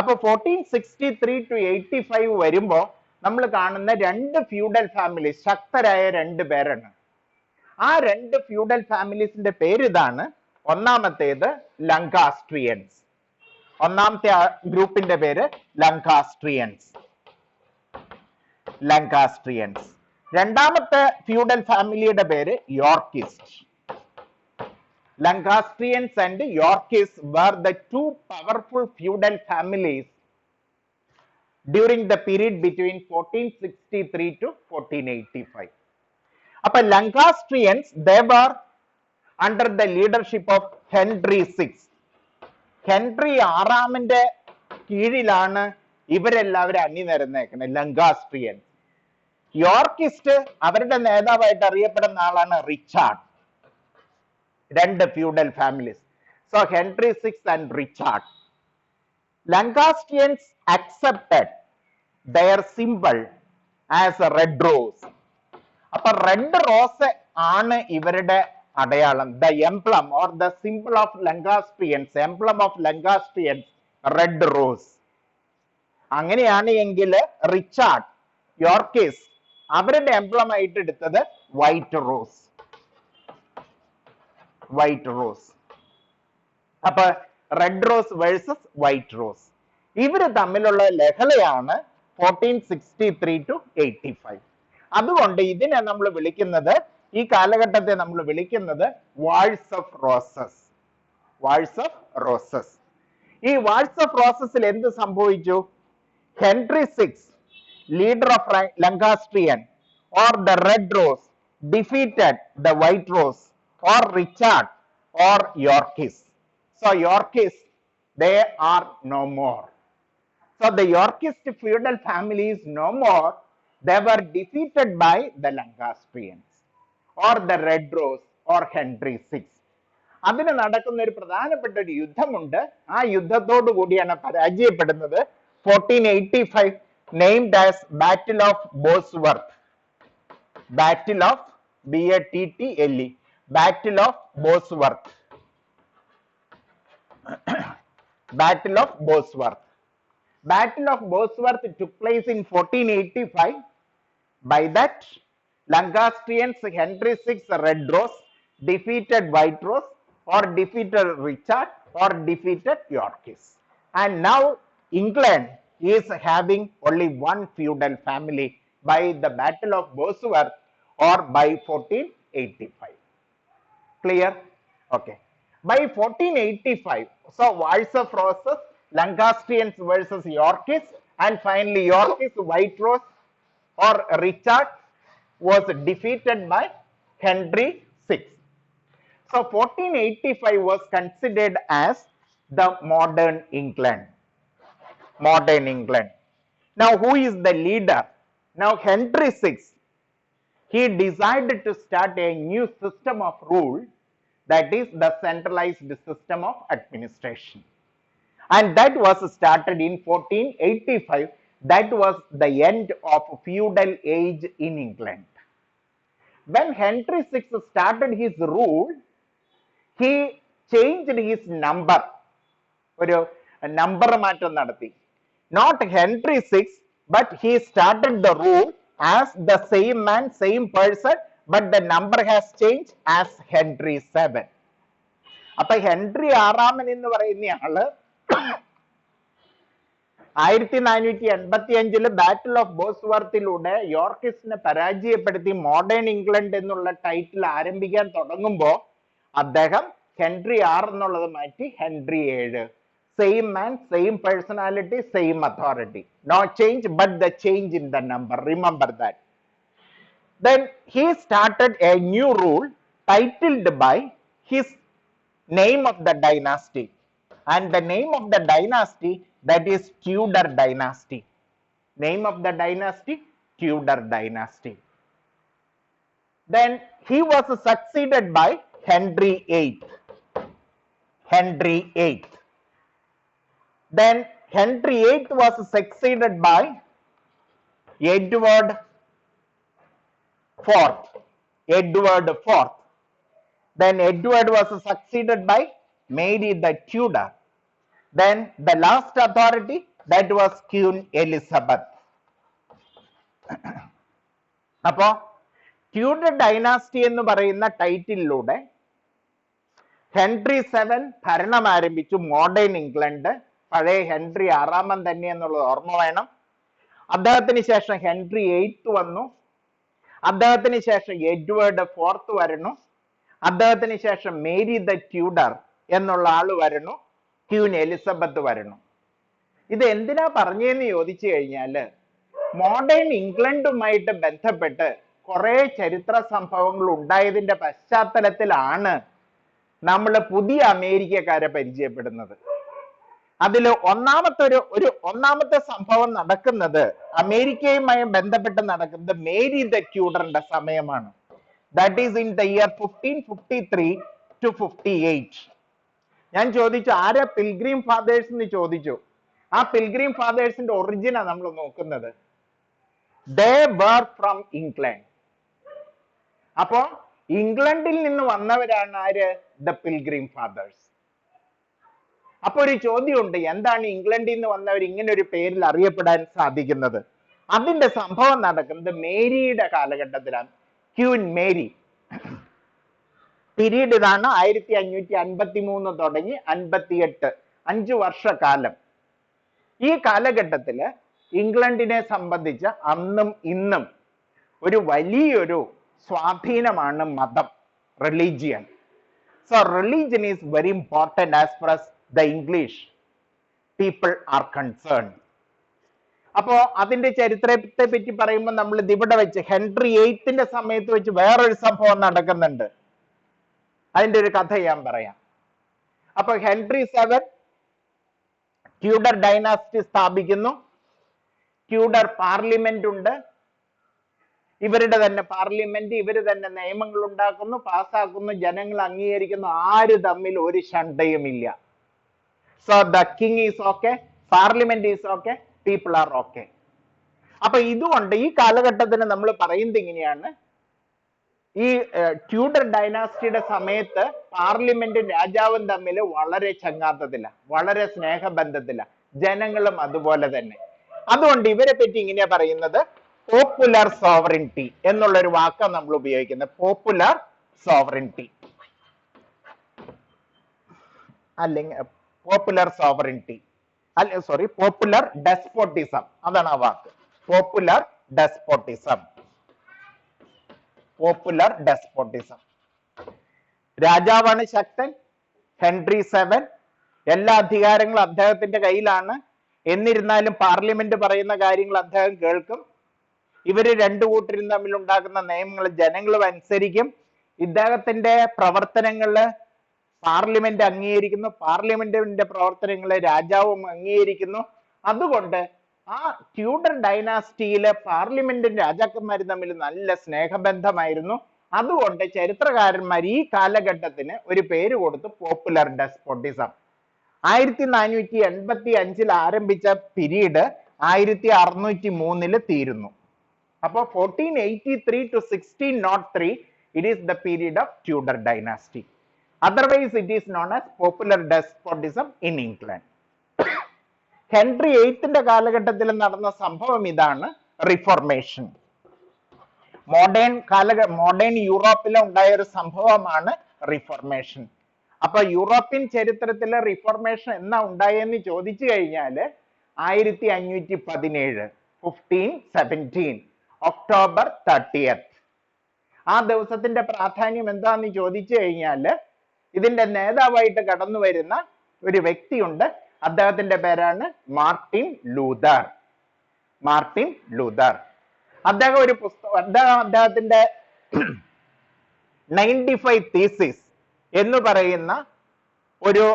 അപ്പൊ 1463 to 85 വരുമ്പോ നമ്മൾ കാണുന്ന രണ്ട് ഫ്യൂഡൽ ഫാമിലീസ്, ശക്തരായ രണ്ട് പേരാണ്. ആ രണ്ട് ഫ്യൂഡൽ ഫാമിലീസിന്റെ പേര് ഇതാണ്. ഒന്നാമത്തേത് ലങ്കാസ്ട്രിയൻസ്. ഒന്നാമത്തെ ഗ്രൂപ്പിന്റെ പേര് ലങ്കാസ്ട്രിയൻസ്, ലങ്കാസ്ട്രിയൻസ്. രണ്ടാമത്തെ ഫ്യൂഡൽ ഫാമിലിയുടെ പേര് യോർക്കിസ്റ്റ്. Lancastrians and Yorkists were the two powerful feudal families during the period between 1463 to 1485. Upon Lancastrians, they were under the leadership of Henry VI. Henry ആറാമന്റെ കീഴിലാണ് ഇവരെല്ലാവരും അണിനിരന്നേക്കുന്നത്, ലങ്കാസ്ട്രിയൻ. യോർക്കിസ്റ്റ് അവരുടെ നേതാവായിട്ട് അറിയപ്പെടുന്ന ആളാണ് റിച്ചാർഡ്. രണ്ട് feudal families. So Henry six and Richard. Lancastrians accepted their symbol as a red rose. അപ്പൊ red rose ആണ് ഇവരുടെ അടയാളം. The emblem or the symbol of Lancastrians, emblem of Lancastrians, red rose. അങ്ങനെയാണ് എങ്കിൽ റിച്ചാർഡ് യോർക്കിസ് അവരുടെ emblem ആയിട്ട് എടുത്തത് white rose. White rose. അപ്പൊ red rose versus white rose. ഇവര് തമ്മിലുള്ള ലഹളയാണ് 1463 to 85. അതുകൊണ്ട് ഇതിനെ നമ്മൾ വിളിക്കുന്നത്, ഈ കാലഘട്ടത്തെ നമ്മൾ വിളിക്കുന്നത് wars of roses. Wars of roses. ഈ വാൾസ് ഓഫ് റോസസിൽ എന്ത് സംഭവിച്ചു? Henry six, leader of Lancastrian or the red rose, defeated the white rose or Richard or Yorkists. So Yorkists, they are no more. So the Yorkist feudal family is no more. They were defeated by the Lancastrians or the Red Rose or Henry VI. അതിന് നടക്കുന്ന ഒരു പ്രധാനപ്പെട്ട ഒരു യുദ്ധമുണ്ട്. ആ യുദ്ധത്തോടു കൂടിയാണ് പരാജയപ്പെടുന്നത്. 1485, named as Battle of Bosworth. Battle of BATTLE. Battle of Bosworth. Battle of Bosworth. Battle of Bosworth took place in 1485. By that, Lancastrians, Henry VI, Red Rose, defeated White Rose or defeated Richard or defeated Yorkis. And now England is having only one feudal family by the Battle of Bosworth or by 1485. Clear? Okay. By 1485, so Wars of Roses, Lancastrians versus Yorkis, and finally Yorkis, White Rose or Richard was defeated by Henry VI. So 1485 was considered as the modern England. Modern England. Now who is the leader? Now Henry VI, he decided to start a new system of rule, that is the centralized system of administration. And that was started in 1485. That was the end of feudal age in England. When Henry VI started his rule, he changed his number. ഒരു number മാറ്റം നടത്തി. Not Henry VI, but he started the rule as the same man, same person, but the number has changed as Henry VII. അപ്പൊ Henry ആറാമൻ എന്ന് പറയുന്ന ആള് 1485 battle of ബോസ്വർത്തിലൂടെ യോർക്കിസിനെ പരാജയപ്പെടുത്തി modern England എന്നുള്ള ടൈറ്റിൽ ആരംഭിക്കാൻ തുടങ്ങുമ്പോൾ അദ്ദേഹം ഹെൻറി ആറ് എന്നുള്ളത് മാറ്റി Henry 7. Same man, same personality, same authority. No change, but the change in the number. Remember that. Then he started a new rule titled by his name of the dynasty, and the name of the dynasty, that is Tudor dynasty. Name of the dynasty, Tudor dynasty. Then he was succeeded by Henry VIII. Henry VIII. Then Henry VIII was succeeded by Edward IV. Edward IV. Then Edward was succeeded by Mary the Tudor. Then the last authority, that was Queen Elizabeth. അപ്പോ Tudor dynasty എന്ന് പറയുന്ന ടൈറ്റിലൂടെ Henry 7 ഭരണം ആരംഭിച്ചു modern England. പഴയ Henry ആറാമൻ തന്നെ എന്നുള്ളത് ഓർമ്മ വേണം. അദ്ദേഹത്തിന് ശേഷം ഹെൻറി 8 വന്നു. അദ്ദേഹത്തിന് ശേഷം എഡ്വേർഡ് 4 വരുന്നു. അദ്ദേഹത്തിന് ശേഷം മേരി ദ ട്യൂഡർ എന്നുള്ള ആള് വരുന്നു. ക്വീൻ എലിസബത്ത് വരുന്നു. ഇത് എന്തിനാ പറഞ്ഞതെന്ന് ചോദിച്ചു കഴിഞ്ഞാല് മോഡേൺ ഇംഗ്ലണ്ടുമായിട്ട് ബന്ധപ്പെട്ട് കുറെ ചരിത്ര സംഭവങ്ങൾ ഉണ്ടായതിന്റെ പശ്ചാത്തലത്തിലാണ് നമ്മൾ പുതിയ അമേരിക്കക്കാരെ പരിചയപ്പെടുന്നത്. അതിൽ ഒന്നാമത്തെ സംഭവം നടക്കുന്നത് അമേരിക്കയുമായി ബന്ധപ്പെട്ട് നടക്കുന്നത് മേരി ദ ട്യൂഡറിന്റെ സമയമാണ്. That is in the year 1553 to 58. ഞാൻ ചോദിച്ചു ആരാ പിൽഗ്രീം ഫാദേഴ്സ് എന്ന് ചോദിച്ചു. ആ പിൽഗ്രീം ഫാദേഴ്സിന്റെ ഒറിജിനാണ് നമ്മൾ നോക്കുന്നത്. They were from England. അപ്പോ ഇംഗ്ലണ്ടിൽ നിന്ന് വന്നവരാണ് ആര്? The pilgrim fathers. അപ്പൊ ഒരു ചോദ്യമുണ്ട്, എന്താണ് ഇംഗ്ലണ്ടിൽ നിന്ന് വന്നവർ ഇങ്ങനെ ഒരു പേരിൽ അറിയപ്പെടാൻ സാധിക്കുന്നത്? അതിന്റെ സംഭവം നടക്കുന്നത് മേരിയുടെ കാലഘട്ടത്തിലാണ്. ക്യൂൻ മേരി പീരീഡ് ഇതാണ്. 1553 തുടങ്ങി 58, 5 വർഷക്കാലം. ഈ കാലഘട്ടത്തില് ഇംഗ്ലണ്ടിനെ സംബന്ധിച്ച് അന്നും ഇന്നും ഒരു വലിയൊരു സ്വാധീനമാണ് മതം, religion. So religion is very important as far as the English people are concerned. അപ്പോ അതിന്റെ ചരിത്രത്തെ പറ്റി പറയുമ്പോൾ നമ്മൾ ഇത് ഇവിടെ വെച്ച് ഹെൻറി VIII സമയത്ത് വെച്ച് വേറൊരു സംഭവം നടക്കുന്നുണ്ട്. അതിന്റെ ഒരു കഥ ഞാൻ പറയാം. അപ്പൊ ഹെൻറി VII ട്യൂഡർ ഡൈനാസ്റ്റി സ്ഥാപിക്കുന്നു. ട്യൂഡർ പാർലമെന്റ് ഉണ്ട്. ഇവരുടെ തന്നെ പാർലമെന്റ്, ഇവര് തന്നെ നിയമങ്ങൾ ഉണ്ടാക്കുന്നു, പാസ്സാക്കുന്നു, ജനങ്ങൾ അംഗീകരിക്കുന്നു. ആര് തമ്മിൽ ഒരു ശണ്ടയുമില്ല. So the king is okay, parliament is okay, people are okay. അപ്പൊ ഇതുകൊണ്ട് ഈ കാലഘട്ടത്തിന് നമ്മൾ പറയുന്നത് ഇങ്ങനെയാണ്, ഈ ട്യൂഡർ ഡൈനാസ്റ്റിയുടെ സമയത്ത് പാർലമെന്റും രാജാവും തമ്മിൽ വളരെ ചങ്ങാത്തത്തില്ല, വളരെ സ്നേഹബന്ധത്തില്ല, ജനങ്ങളും അതുപോലെ തന്നെ. അതുകൊണ്ട് ഇവരെ പറ്റി ഇങ്ങനെയാ പറയുന്നത്, പോപ്പുലർ സോവറിറ്റി എന്നുള്ളൊരു വാക്കാണ് നമ്മൾ ഉപയോഗിക്കുന്നത്. പോപ്പുലർ സോവറിറ്റി അല്ലെങ്കിൽ പോപ്പുലർ സോവറിറ്റി അല്ലെ, സോറി, പോപ്പുലർ ഡെസ്പോട്ടിസം, അതാണ് ആ വാക്ക്. Popular despotism. Popular despotism. രാജാവാണ് ശക്തൻ. ഹെൻറി VII എല്ലാ അധികാരങ്ങളും അദ്ദേഹത്തിന്റെ കയ്യിലാണ്. എന്നിരുന്നാലും പാർലമെന്റ് പറയുന്ന കാര്യങ്ങൾ അദ്ദേഹം കേൾക്കും. ഇവര് രണ്ടു കൂട്ടരും തമ്മിൽ ഉണ്ടാക്കുന്ന നിയമങ്ങൾ ജനങ്ങളും അനുസരിക്കും. ഇദ്ദേഹത്തിന്റെ പ്രവർത്തനങ്ങള് പാർലമെന്റ് അംഗീകരിക്കുന്നു, പാർലമെന്റിന്റെ പ്രവർത്തനങ്ങളെ രാജാവും അംഗീകരിക്കുന്നു. അതുകൊണ്ട് ആ ട്യൂഡർ ഡൈനാസ്റ്റിയിലെ പാർലമെന്റും രാജാക്കന്മാരും തമ്മിൽ നല്ല സ്നേഹബന്ധമായിരുന്നു. അതുകൊണ്ട് ചരിത്രകാരന്മാർ ഈ കാലഘട്ടത്തിന് ഒരു പേര് കൊടുത്തു, പോപ്പുലർ ഡെസ്പോട്ടിസം. 1485 ആരംഭിച്ച പീരീഡ് 1603 തീരുന്നു. അപ്പൊ 1483 to 1603 it is the period of Tudor dynasty. Otherwise it is known as popular despotism in England. Henry VIII കാലഘട്ടത്തിൽ നടന്ന സംഭവം ഇതാണ്, റിഫോർമേഷൻ. മോഡേൺ യൂറോപ്പിൽ ഉണ്ടായ ഒരു സംഭവമാണ് റിഫോർമേഷൻ. അപ്പൊ യൂറോപ്യൻ ചരിത്രത്തിലെ റിഫോർമേഷൻ എന്നാ ഉണ്ടായെന്ന് ചോദിച്ചു കഴിഞ്ഞാല് 1517 1517 ഒക്ടോബർ 30th. ആ ദിവസത്തിന്റെ പ്രാധാന്യം എന്താന്ന് ചോദിച്ചു കഴിഞ്ഞാല് ഇതിന്റെ നേതാവായിട്ട് കടന്നു വരുന്ന ഒരു വ്യക്തിയുണ്ട്. അദ്ദേഹത്തിന്റെ പേരാണ് മാർട്ടിൻ ലൂതർ. Martin Luther. അദ്ദേഹം ഒരു അദ്ദേഹത്തിന്റെ 95 തീസിസ് എന്ന് പറയുന്ന ഒരു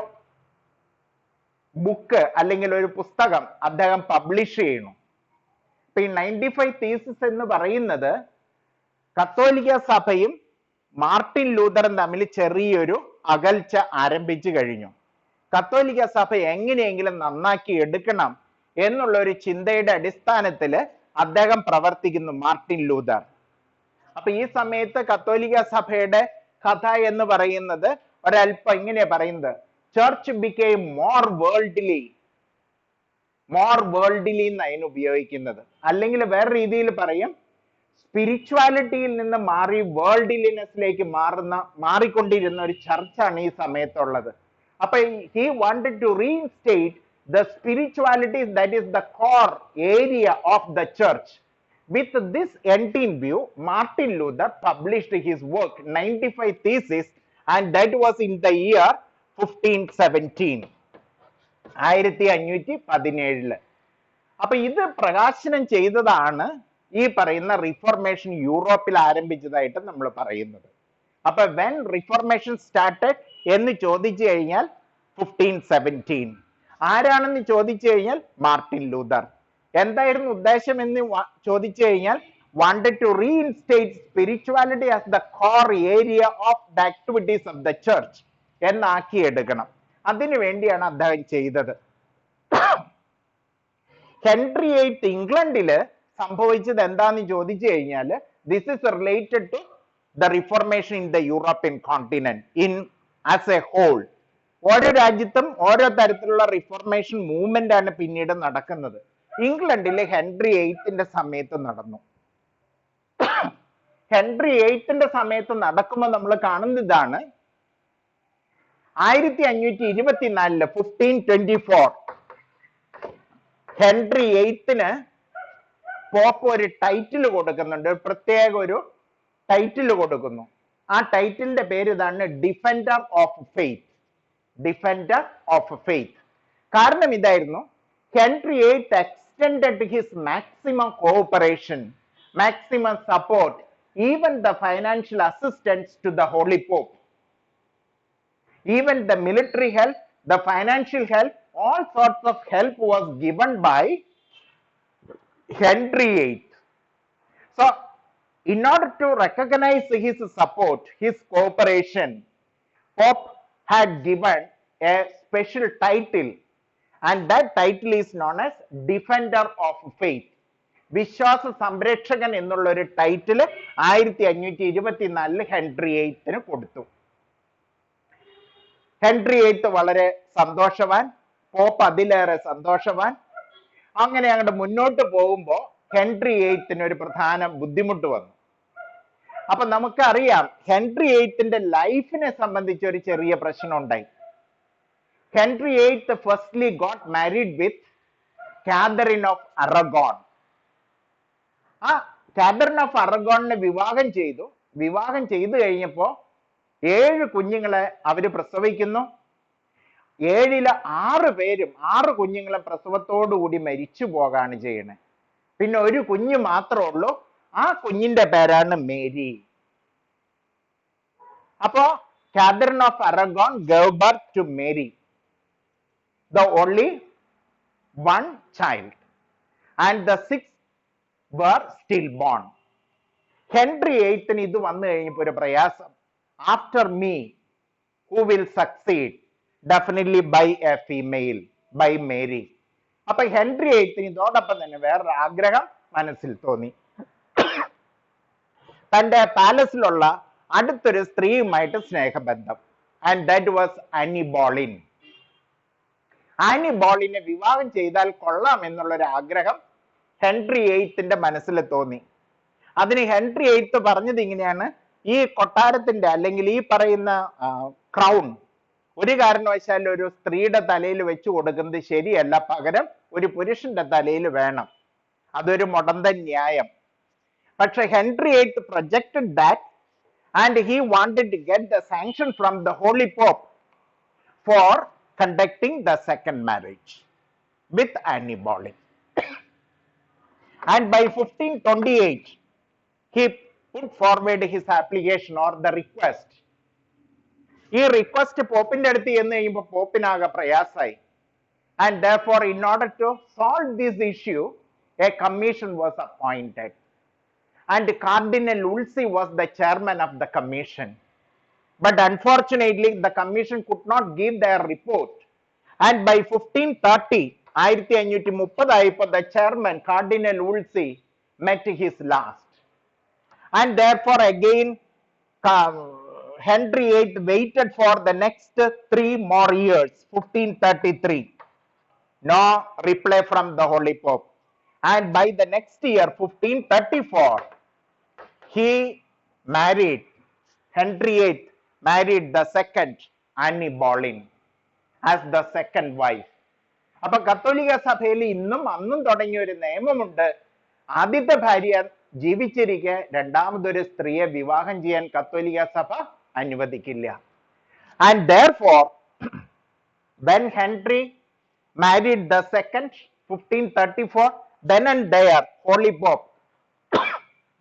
ബുക്ക് അല്ലെങ്കിൽ ഒരു പുസ്തകം അദ്ദേഹം പബ്ലിഷ് ചെയ്യുന്നു. ഇപ്പൊ ഈ 95 തീസിസ് എന്ന് പറയുന്നത് കത്തോലിക്ക സഭയും മാർട്ടിൻ ലൂതറും തമ്മിൽ ചെറിയൊരു അകൽച്ച ആരംഭിച്ചു കഴിഞ്ഞു. കത്തോലിക്ക സഭ എങ്ങനെയെങ്കിലും നന്നാക്കി എടുക്കണം എന്നുള്ള ഒരു ചിന്തയുടെ അടിസ്ഥാനത്തില് അദ്ദേഹം പ്രവർത്തിക്കുന്നു, മാർട്ടിൻ ലൂതർ. അപ്പൊ ഈ സമയത്ത് കത്തോലിക്ക സഭയുടെ കഥ എന്ന് പറയുന്നത് ഒരല്പം ഇങ്ങനെയാ പറയുന്നത്, ചർച്ച് ബിക്കെയിം മോർ വേൾഡ്ലി എന്ന് അതിന് ഉപയോഗിക്കുന്നത്. അല്ലെങ്കിൽ വേറെ രീതിയിൽ പറയും, സ്പിരിച്വാലിറ്റിയിൽ നിന്ന് മാറി വേൾഡ്ലിനെസ്സിലേക്ക് മാറിക്കൊണ്ടിരുന്ന ഒരു ചർച്ചാണ് ഈ സമയത്തുള്ളത്. അപ്പൊ he wanted to reinstate the spirituality that is the core area of the church. With this end in view, Martin Luther published his work 95 Theses, and that was in the year 1517. 1517. അപ്പൊ ഇത് പ്രകാശനം ചെയ്തതാണ് ഈ പറയുന്ന reformation യൂറോപ്പിൽ ആരംഭിച്ചതായിട്ട് നമ്മൾ പറയുന്നത്. അപ്പൊ വെൻ റിഫോർമേഷൻ സ്റ്റാർട്ടഡ് എന്ന് ചോദിച്ചു കഴിഞ്ഞാൽ 1517. ആരാണെന്ന് ചോദിച്ചു കഴിഞ്ഞാൽ മാർട്ടിൻ ലൂതർ. എന്തായിരുന്നു ഉദ്ദേശം എന്ന് ചോദിച്ചു കഴിഞ്ഞാൽ wanted to reinstate spirituality as the core area of the activities of the church എന്നാക്കി എടുക്കണം. അതിനു വേണ്ടിയാണ് അദ്ദേഹം ചെയ്തത്. ഹെൻറി എയ്ത്ത് ഇംഗ്ലണ്ടില് സംഭവിച്ചത് എന്താന്ന് ചോദിച്ചു കഴിഞ്ഞാൽ this is related to the reformation in the European continent in as a whole. ഓരോ രാജ്യത്തും ഓരോ തരത്തിലുള്ള റിഫോർമേഷൻ മൂവ്മെന്റ് ആണ് പിന്നീട് നടക്കുന്നത്. ഇംഗ്ലണ്ടിലെ ഹെൻറി എയ്ത്തിന്റെ സമയത്ത് നടന്നു. ഹെൻറി എയ്ത്തിന്റെ സമയത്ത് നടക്കുമ്പോൾ നമ്മൾ കാണുന്നതാണ് 1524 1524 ഹെൻറി എയ്ത്തിന് പോപ്പ് ഒരു ടൈറ്റിൽ കൊടുക്കുന്നുണ്ട്, പ്രത്യേക ഒരു ടൈറ്റിൽ കൊടുക്കുന്നു. ആ ടൈറ്റിലിന്റെ പേര് ഇതാണ്, defender of faith. Defender of faith. കാരണം ഇതായിരുന്നു, Henry eighth extended his maximum cooperation, maximum support, even the financial assistance to the Holy Pope. Even the military help, the financial help, all sorts of help was given by Henry VIII. So, in order to recognize his support, his cooperation, Pope had given a special title, and that title is known as Defender of Faith. വിശ്വാസ സംരക്ഷകൻ എന്നുള്ള ഒരു title 1524 Henry എയ്ത്തിന് കൊടുത്തു. Henry eighth വളരെ സന്തോഷവാൻ, pop അതിലേറെ സന്തോഷവാൻ. അങ്ങനെ അങ്ങോട്ട് മുന്നോട്ട് പോകുമ്പോൾ ഹെൻറി എയ്ത്തിന് ഒരു പ്രധാന ബുദ്ധിമുട്ട് വന്നു. അപ്പൊ നമുക്കറിയാം ഹെൻറി എയ്ത്തിന്റെ ലൈഫിനെ സംബന്ധിച്ച് ഒരു ചെറിയ പ്രശ്നം ഉണ്ടായി. Henry eighth firstly got married with Catherine of Aragon. ആ കാതറിൻ ഓഫ് അറഗോണിനെ വിവാഹം ചെയ്തു. വിവാഹം ചെയ്തു കഴിഞ്ഞപ്പോ 7 കുഞ്ഞുങ്ങളെ അവര് പ്രസവിക്കുന്നു. 7-ലെ 6 പേരും 6 കുഞ്ഞുങ്ങളെ പ്രസവത്തോടുകൂടി മരിച്ചു പോകാണ് ചെയ്യണേ. പിന്നെ ഒരു കുഞ്ഞ് മാത്രമേ ഉള്ളൂ. ആ കുഞ്ഞിന്റെ പേരാണ് മേരി. അപ്പോ Catherine of Aragon gave birth to Mary, the only one child, and the 6 were stillborn. Henry എയ്ത്തിന് ഇത് വന്നു കഴിഞ്ഞപ്പോ ഒരു പ്രയാസം. After me who will succeed? Definitely by a female, by Mary. അപ്പൊ ഹെൻറി എയ്ത്തിന് ഇതോടൊപ്പം തന്നെ വേറൊരു ആഗ്രഹം മനസ്സിൽ തോന്നി. തന്റെ പാലസിലുള്ള അടുത്തൊരു സ്ത്രീയുമായിട്ട് സ്നേഹബന്ധം. And that was Anne Boleyn. Anne ബോളിനെ വിവാഹം ചെയ്താൽ കൊള്ളാം എന്നുള്ളൊരു ആഗ്രഹം ഹെൻറി എയ്ത്തിന്റെ മനസ്സിൽ തോന്നി. അതിന് ഹെൻറി എയ്ത്ത് പറഞ്ഞത് ഇങ്ങനെയാണ്, ഈ കൊട്ടാരത്തിന്റെ അല്ലെങ്കിൽ ഈ പറയുന്ന ക്രൗൺ ഒരു കാരണവശാലും ഒരു സ്ത്രീയുടെ തലയിൽ വെച്ചു കൊടുക്കുന്നത് ശരിയല്ല, പകരം ഒരു പുരുഷന്റെ തലയിൽ വേണം. അതൊരു മുടന്തൻ ന്യായം. പക്ഷെ Henry eighth projected that and he wanted to get the sanction from the holy pope for conducting the second marriage with Anne Boleyn. And by 1528 he put forward his application or the request. ഈ request പോപ്പിന്റെ അടുത്ത് ചെന്ന് കഴിയുമ്പോൾ പോപ്പിനാകെ പ്രയാസായി. And therefore, in order to solve this issue, a commission was appointed, and Cardinal Wolsey was the chairman of the commission. But unfortunately, the commission could not give their report, and by 1530 1530 ആയപ്പോ the chairman Cardinal Wolsey met his last, and therefore again Henry VIII waited for the next 3 more years. 1533, no reply from the Holy Pope, and by the next year 1534 he married, Henry VIII married the second Anne Boleyn as the second wife. അപ്പൊ കത്തോലിക്ക സഭയിൽ ഇന്നും അന്നും തുടങ്ങിയ ഒരു നിയമമുണ്ട്, ആദ്യത്തെ ഭാര്യ ജീവിച്ചിരിക്കെ രണ്ടാമതൊരു സ്ത്രീയെ വിവാഹം ചെയ്യാൻ കത്തോലിക്ക സഭ അനുവദിക്കില്ല. And therefore when Henry married the second, 1534. Then and there, Holy Pope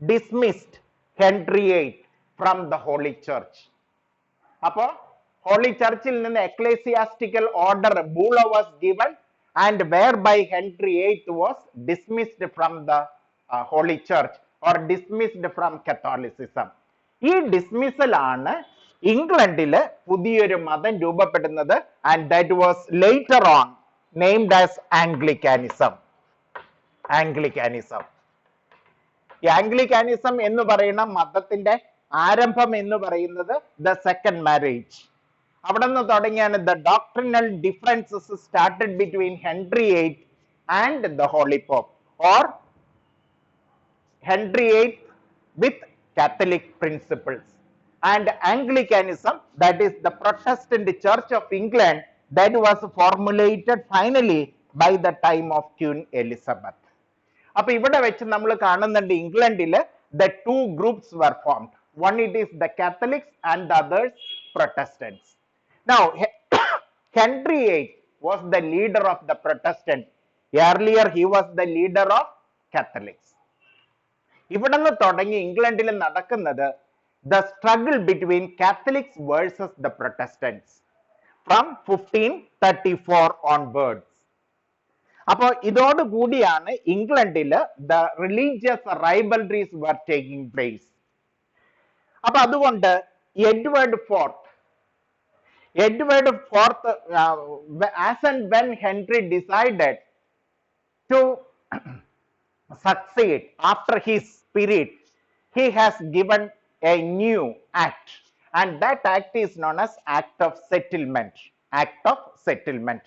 dismissed Henry VIII from the Holy Church. അപ്പോൾ ഹോളി ചർച്ചിൽ നിന്ന് ecclesiastical order bulla was given and where by Henry eighth was dismissed from the holy church or dismissed from Catholicism. ഈ dismissal ആണ് ഇംഗ്ലണ്ടിൽ പുതിയൊരു മതം രൂപപ്പെടുന്നത് and that was later on named as Anglicanism. Anglicanism ഈ Anglicanism എന്ന് പറയുന്ന മതത്തിന്റെ ആരംഭം എന്ന് പറയുന്നത് ദ സെക്കൻഡ് മാരേജ്. അവിടെ നിന്ന് തുടങ്ങിയാണ് the doctrinal differences started between Henry eight and the holy pope or Henry eight with Catholic principles and Anglicanism, that is the Protestant Church of England, that was formulated finally by the time of Queen Elizabeth. അപ്പൊ ഇവിടെ വെച്ച് നമ്മൾ കാണുന്നുണ്ട് ഇംഗ്ലണ്ടില് the two groups were formed. One it is the Catholics and the others Protestants. Now Henry VIII was the leader of the Protestants. Earlier he was the leader of Catholics. ഇവിടെ നിന്ന് തുടങ്ങി ഇംഗ്ലണ്ടിൽ നടക്കുന്നത് the struggle between Catholics versus the Protestants from 1534 onwards. അപ്പോൾ ഇതോടുകൂടിയാണ് ഇംഗ്ലണ്ടില് the religious rivalries were taking place. അപ്പൊ അതുകൊണ്ട് Edward fourth as and when Henry decided to succeed after his spirit, he has given a new act, and that act is known as Act of Settlement. Act of Settlement.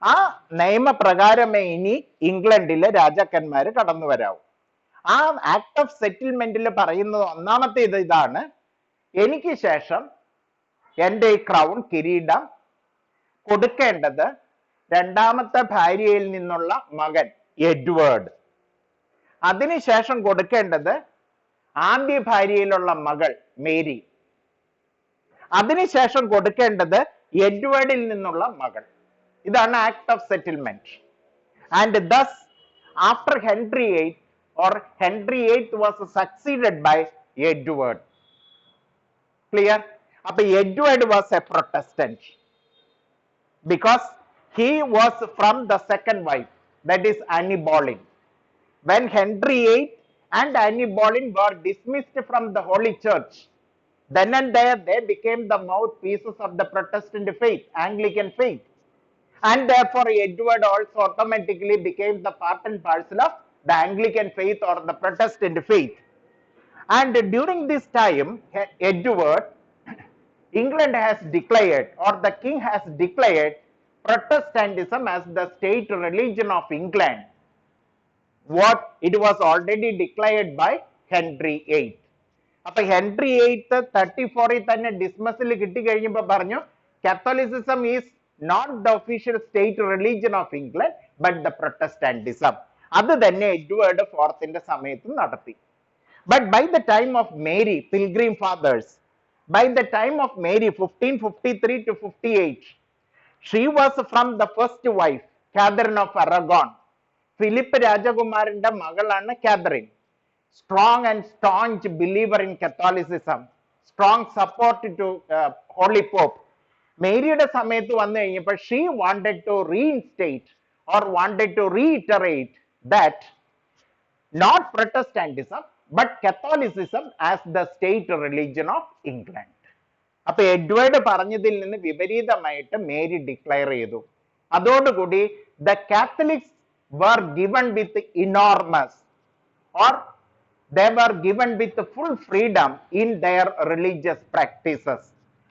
ആ നിയമപ്രകാരമേ ഇനി ഇംഗ്ലണ്ടിലെ രാജാക്കന്മാര് കടന്നു വരാവൂ. ആ act of സെറ്റിൽമെന്റിൽ പറയുന്നത് ഒന്നാമത്തെ ഇതാണ്, എനിക്ക് ശേഷം എൻ്റെ ഈ ക്രൗൺ കിരീടം കൊടുക്കേണ്ടത് രണ്ടാമത്തെ ഭാര്യയിൽ നിന്നുള്ള മകൻ എഡ്വേർഡ്, അതിനുശേഷം കൊടുക്കേണ്ടത് ആദ്യ ഭാര്യയിലുള്ള മകൾ മേരി, അതിനുശേഷം കൊടുക്കേണ്ടത് എഡ്വേർഡിൽ നിന്നുള്ള മകൾ. ഇതാണ് act of settlement. And thus after Henry eight or Henry VIII was succeeded by Edward. Clear? Appo Edward was a Protestant because he was from the second wife, that is Anne Boleyn. When Henry VIII and Anne Boleyn were dismissed from the Holy Church, then and there they became the mouthpieces of the Protestant faith, Anglican faith, and therefore Edward also automatically became the part and parcel of the Anglican faith or the Protestant faith. And during this time, Edward, England has declared, or the king has declared, Protestantism as the state religion of England. What it was already declared by Henry VIII. അപ്പൊ Henry eighth 34 തന്നെ dismissal കിട്ടി കഴിഞ്ഞപ്പോ പറഞ്ഞു Catholicism is not the official state religion of England but the Protestantism. അത് തന്നെ Edward ഫോർത്തിന്റെ സമയത്ത് നടത്തി. But by the time of Mary, pilgrim fathers, by the time of Mary 1553 to 58, she was from the first wife Catherine of Aragon. Philip രാജകുമാരന്റെ മകളാണ് Catherine. Strong and staunch believer in Catholicism, strong support to Holy Pope. മേരിയുടെ സമയത്ത് വന്നു കഴിഞ്ഞപ്പോൾ she wanted to reinstate or wanted to reiterate that not Protestantism but Catholicism as the state religion of England. അപ്പൊ Edward പറഞ്ഞതിൽ നിന്ന് വിപരീതമായിട്ട് Mary declare ചെയ്തു. അതോടുകൂടി the Catholics were given with enormous or they were given with full freedom in their religious practices.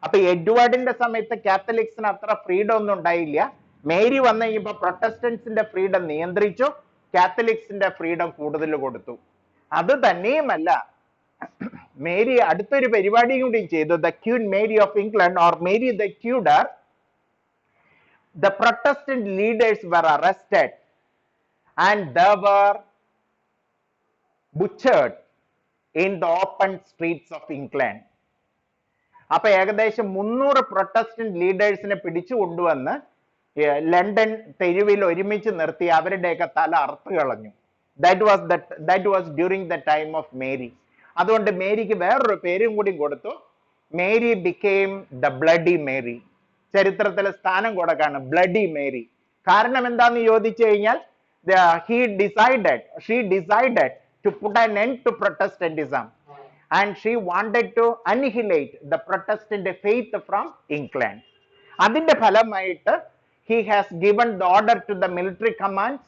അപ്പൊ എഡ്വേർഡിന്റെ സമയത്ത് കാത്തലിക്സിന് അത്ര freedom ഒന്നും ഉണ്ടായില്ല. മേരി വന്നു കഴിഞ്ഞപ്പോ പ്രൊട്ടസ്റ്റന്റ്സിന്റെ ഫ്രീഡം നിയന്ത്രിച്ചു, കാത്തലിക്സിന്റെ ഫ്രീഡം കൂടുതൽ കൊടുത്തു. അത് തന്നെയുമല്ല, മേരി അടുത്തൊരു പരിപാടിയും കൂടി ചെയ്തു. The queen Mary of England or Mary the Tudor, the Protestant leaders were arrested and they were butchered in the open streets of England. അപ്പൊ ഏകദേശം 300 പ്രൊട്ടസ്റ്റന്റ് ലീഡേഴ്സിനെ പിടിച്ചു കൊണ്ടുവന്ന് ലണ്ടൻ തെരുവിൽ ഒരുമിച്ച് നിർത്തി അവരുടെയൊക്കെ തല അറുത്ത് കളഞ്ഞു. That was during the time of Mary. അതുകൊണ്ട് മേരിക്ക് വേറൊരു പേരും കൂടി കൊടുത്തു. Mary became the bloody Mary. ചരിത്രത്തിലെ സ്ഥാനം കൊടുക്കാണ് ബ്ലഡി മേരി. കാരണം എന്താന്ന് ചോദിച്ചു കഴിഞ്ഞാൽ she decided to put an end to Protestantism and she wanted to annihilate the Protestant faith from England. അതിന്റെ ഫലമായിട്ട് he has given the order to the military commands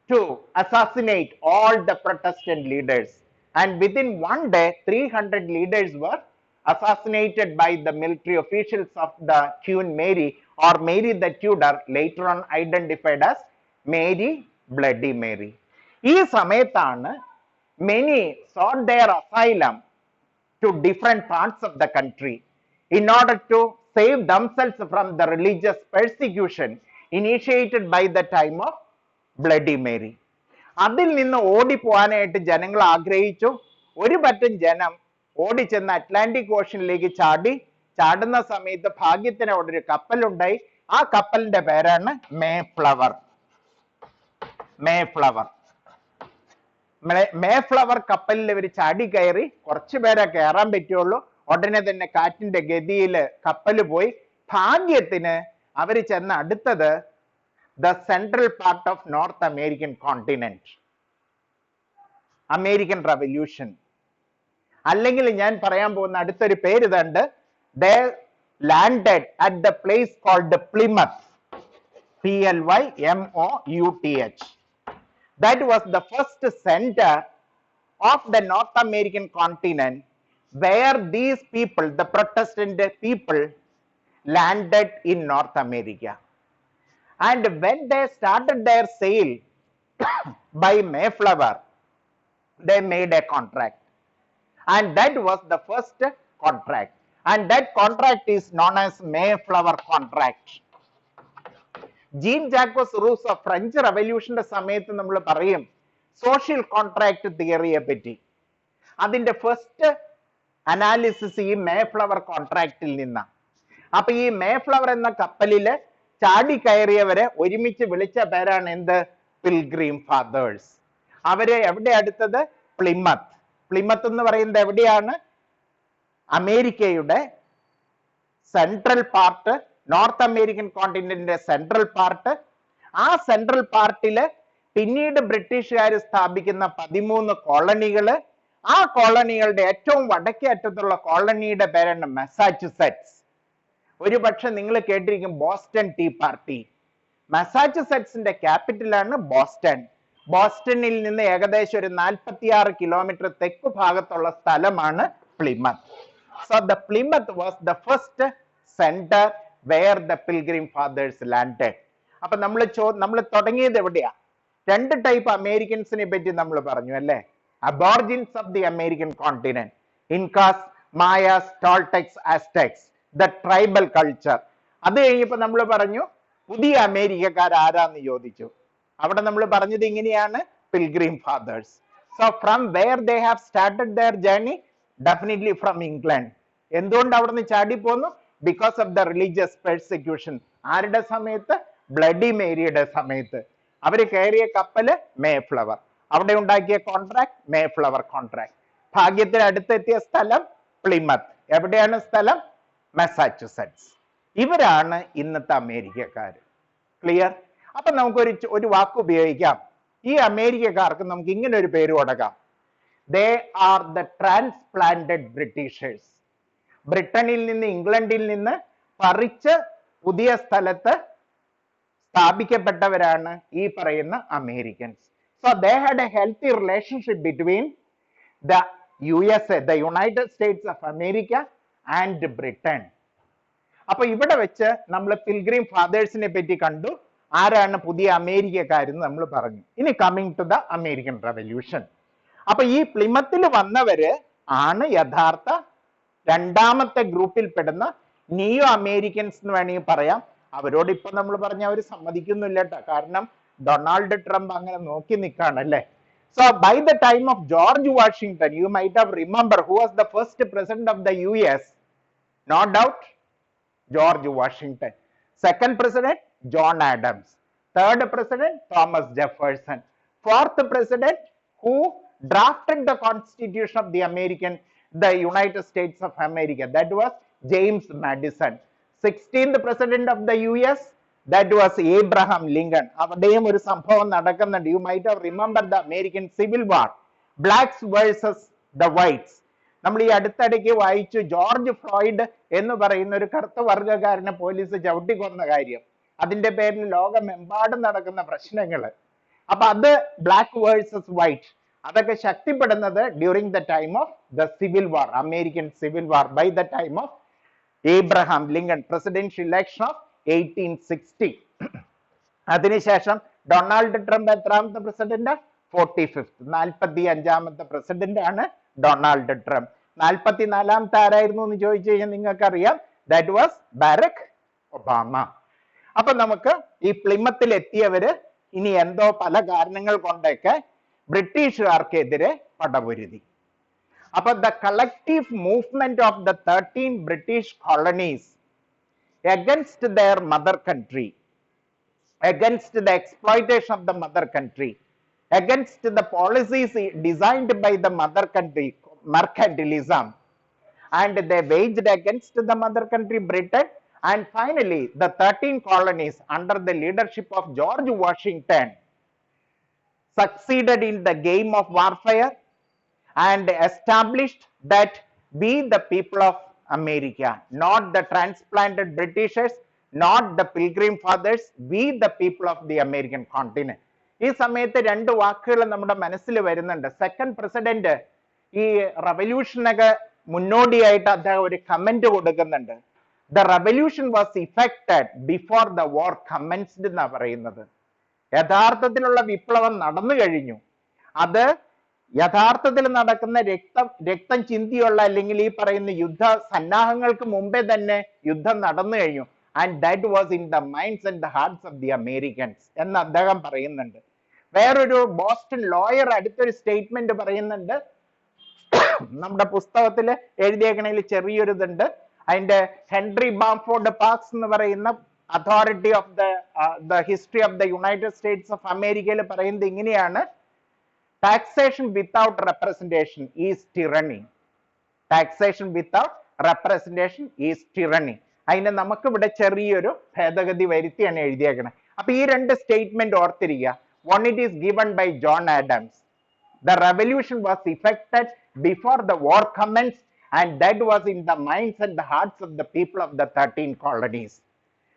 to assassinate all the Protestant leaders, and within one day 300 leaders were assassinated by the military officials of the Queen Mary, or Mary the Tudor, later on identified as Mary Bloody Mary. ഈ സമയത്താണ് many sought their asylum to different parts of the country in order to save themselves from the religious persecution initiated by the time of Bloody Mary. അതിൽ നിന്ന് ഓടിപ്പോവാനായിട്ട് ജനങ്ങൾ ആഗ്രഹിച്ചു. ഒരു പറ്റം ജനം ഓടിച്ചെന്ന് അറ്റ്ലാന്റിക് ഓഷനിലേക്ക് ചാടുന്ന സമയത്ത് ഭാഗ്യത്തിന് അവിടെ ഒരു കപ്പലുണ്ടായി. ആ കപ്പലിന്റെ പേരാണ് മേഫ്ലവർ. മേഫ്ലവർ കപ്പലിൽ ഇവർ ചാടി കയറി. കുറച്ചു പേരെ കയറാൻ പറ്റുള്ളൂ. ഉടനെ തന്നെ കാറ്റിന്റെ ഗതിയിൽ കപ്പല് പോയി. ഭാഗ്യത്തിന് അവര് ചെന്ന് അടുത്തത് the central part of north American continent. American revolution, അല്ലെങ്കിൽ ഞാൻ പറയാൻ പോകുന്ന അടുത്തൊരു പേര് ഇതുണ്ട്. they landed at the place called Plymouth, Plymouth. That was the first center of the North American continent where these people, the Protestant people, landed in North America. And when they started their sail by Mayflower, they made a contract, and that was the first contract, and that contract is known as Mayflower contract. Jean Jacques Rousseau French റവല്യൂഷന്റെ സമയത്ത് നമ്മൾ പറയും social contract തിയറിയെ പറ്റി. അതിന്റെ first analysis ഈ Mayflower കോൺട്രാക്റ്റിൽ നിന്നാണ്. അപ്പൊ ഈ മേഫ്ലവർ എന്ന കപ്പലില് ചാടി കയറിയവരെ ഒരുമിച്ച് വിളിച്ച പേരാണ് എന്ത്? Pilgrim fathers. അവര് എവിടെ അടുത്തത്? പ്ലിമത്ത്. പ്ലിമത്ത് എന്ന് പറയുന്നത് എവിടെയാണ്? അമേരിക്കയുടെ സെൻട്രൽ പാർട്ട്, നോർത്ത് അമേരിക്കൻ കോണ്ടിനെന്റിന്റെ സെൻട്രൽ പാർട്ട്. ആ സെൻട്രൽ പാർട്ടില് പിന്നീട് ബ്രിട്ടീഷുകാർ സ്ഥാപിക്കുന്ന 13 കോളനികള്. ആ കോളനികളുടെ ഏറ്റവും വടക്കേ അറ്റത്തുള്ള കോളനിയുടെ പേരാണ് മസാച്യുസെറ്റ്സ്. ഒരു പക്ഷെ നിങ്ങൾ കേട്ടിരിക്കും ബോസ്റ്റൺ ടീ പാർട്ടി. മസാച്യുസെറ്റ്സിന്റെ ക്യാപിറ്റലാണ് ബോസ്റ്റൺ. ബോസ്റ്റണിൽ നിന്ന് ഏകദേശം ഒരു 46 കിലോമീറ്റർ തെക്ക് ഭാഗത്തുള്ള സ്ഥലമാണ് Plymouth. So the Plymouth was the first center where the Pilgrim Fathers landed. അപ്പൊ നമ്മൾ തുടങ്ങിയത് എവിടെയാ? 2 ടൈപ്പ് അമേരിക്കൻസിനെ പറ്റി നമ്മൾ പറഞ്ഞു അല്ലേ? Aborigines of the American continent, Incas, Mayas, Toltecs, Aztecs, the tribal culture. അത് കഴിഞ്ഞപ്പോ നമ്മൾ പറഞ്ഞു പുതിയ അമേരിക്കക്കാർ ആരാന്ന് ചോദിച്ചു. അവിടെ നമ്മൾ പറഞ്ഞത് ഇങ്ങനെയാണ്, pilgrim fathers. So from where they have started their journey? Definitely from England. എന്തുകൊണ്ട് അവിടെ നിന്ന് ചാടിപ്പോന്നു? Because of the religious persecution. ആരുടെ സമയത്ത്? ബ്ലഡി മേരിയുടെ സമയത്ത്. അവര് കയറിയ കപ്പല് മേഫ്ലവർ. അവിടെ ഉണ്ടാക്കിയ കോൺട്രാക്ട് മേഫ്ലവർ കോൺട്രാക്ട്. ഭാഗ്യത്തിന് അടുത്തെത്തിയ സ്ഥലം പ്ലിമത്ത്. എവിടെയാണ് സ്ഥലം? മസാച്യുസെറ്റ്സ്. ഇവരാണ് ഇന്നത്തെ അമേരിക്കക്കാര്. ക്ലിയർ? അപ്പൊ നമുക്കൊരു വാക്ക് ഉപയോഗിക്കാം. ഈ അമേരിക്കക്കാർക്ക് നമുക്ക് ഇങ്ങനെ ഒരു പേര് കൊടുക്കാം. They are the transplanted Britishers. ബ്രിട്ടനിൽ നിന്ന്, ഇംഗ്ലണ്ടിൽ നിന്ന് പറിച്ച് പുതിയ സ്ഥലത്ത് സ്ഥാപിക്കപ്പെട്ടവരാണ് ഈ പറയുന്ന Americans. So they had a healthy relationship between the USA, the United States of America and Britain. അപ്പൊ ഇവിടെ വെച്ച് നമ്മൾ പിൽഗ്രീം ഫാദേഴ്സിനെ പറ്റി കണ്ടു. ആരാണ് പുതിയ അമേരിക്കക്കാരെന്ന് നമ്മൾ പറഞ്ഞു. ഇനി coming to the American revolution. അപ്പൊ ഈ പ്ലിമത്തിൽ വന്നവര് ആണ് യഥാർത്ഥ രണ്ടാമത്തെ ഗ്രൂപ്പിൽ പെടുന്ന നിയോ അമേരിക്കൻസ് എന്ന് വേണമെങ്കിൽ പറയാം. അവരോട് ഇപ്പൊ നമ്മൾ പറഞ്ഞ അവർ സമ്മതിക്കുന്നില്ല കേട്ടോ. കാരണം ഡൊണാൾഡ് ട്രംപ് അങ്ങനെ നോക്കി നിൽക്കാണല്ലേ. So by the time of George Washington, you might have remember who was the first president of the US? No doubt, George Washington. Second president John Adams. Third president, Thomas Jefferson. Fourth president, who drafted the Constitution of the United States of America, that was James Madison. 16th president of the US, that was Abraham Lincoln. You might have remembered the American Civil War, blacks versus the whites. നമ്മൾ ഈ അടുത്തിടയ്ക്ക് വായിച്ചു George fluid എന്ന് പറയുന്ന ഒരു കറുത്ത വർഗ്ഗക്കാരനെ police ചവിട്ടിക്കൊന്ന കാര്യം. അതിന്റെ പേരിൽ ലോകമെമ്പാടും നടക്കുന്ന പ്രശ്നങ്ങൾ. അപ്പൊ അത് ബ്ലാക്ക് വേഴ്സസ് വൈറ്റ്, അതൊക്കെ ശക്തിപ്പെടുന്നത് during the time of the civil war, American civil war, by the time of Abraham Lincoln, presidential election of 1860. അതിനുശേഷം ഡൊണാൾഡ് ട്രംപ് എത്രാമത്തെ പ്രസിഡന്റ്? 45th, 45ാമത്തെ പ്രസിഡന്റ് ആണ് ഡൊണാൾഡ് ട്രംപ്. 44ാമത്തെ ആരായിരുന്നു എന്ന് ചോദിച്ചു കഴിഞ്ഞാൽ നിങ്ങൾക്കറിയാം, ദാറ്റ് വാസ് ബാരക് ഒബാമ. അപ്പൊ നമുക്ക് ഈ പ്ലിമത്തിൽ എത്തിയവര് ഇനി എന്തോ പല കാരണങ്ങൾ കൊണ്ടൊക്കെ ബ്രിട്ടീഷുകാർക്കെതിരെ പടപൊരുതി. അപ്പൊ the collective movement of the 13 British colonies against their mother country, against the exploitation of the mother country, against the policies designed by the mother country, mercantilism, and they waged against the mother country Britain. And finally the 13 colonies under the leadership of George Washington succeeded in the game of warfare and established that we the people of America, not the transplanted Britishers, not the Pilgrim Fathers, we the people of the American continent. ഈ സമയത്ത് രണ്ട് വാക്കുകൾ നമ്മുടെ മനസ്സിൽ വരുന്നുണ്ട്. Second president ഈ റവല്യൂഷനൊക്കെ മുന്നോടിയായിട്ട് അദ്ദേഹം ഒരു കമന്റ് കൊടുക്കുന്നുണ്ട്. The revolution was affected before the war commenced എന്നാ പറയുന്നത്. യഥാർത്ഥത്തിലുള്ള വിപ്ലവം നടന്നു കഴിഞ്ഞു, അത് യഥാർത്ഥത്തിൽ നടക്കുന്ന രക്തം ചിന്തിയുള്ള അല്ലെങ്കിൽ ഈ പറയുന്ന യുദ്ധ സന്നാഹങ്ങൾക്ക് മുമ്പേ തന്നെ യുദ്ധം നടന്നു കഴിഞ്ഞു. And that was in the minds and the hearts of the Americans എന്ന് അദ്ദേഹം പറയുന്നുണ്ട്. വേറൊരു ബോസ്റ്റൺ ലോയർ അടുത്തൊരു സ്റ്റേറ്റ്മെന്റ് പറയുന്നുണ്ട്, നമ്മുടെ പുസ്തകത്തിൽ എഴുതിയേക്കണതിൽ ചെറിയൊരു ഇതുണ്ട്. അതിന്റെ ഹെൻറി ബാംഫോർഡ് പാക്സ് എന്ന് പറയുന്ന authority of the history of the United States of അമേരിക്കയിൽ പറയുന്നത് ഇങ്ങനെയാണ്: taxation without representation is tyranny. Taxation without representation is tyranny. അതിനെ നമുക്ക് ഇവിടെ ചെറിയൊരു ഭേദഗതി വരുത്തിയാണ് എഴുതിയേക്കണേ. അപ്പൊ ഈ രണ്ട് സ്റ്റേറ്റ്മെന്റ് ഓർത്തിരിക്കുക. One, it is given by John Adams. The revolution was effected before the war commenced, and that was in the minds and the hearts of the people of the 13 colonies.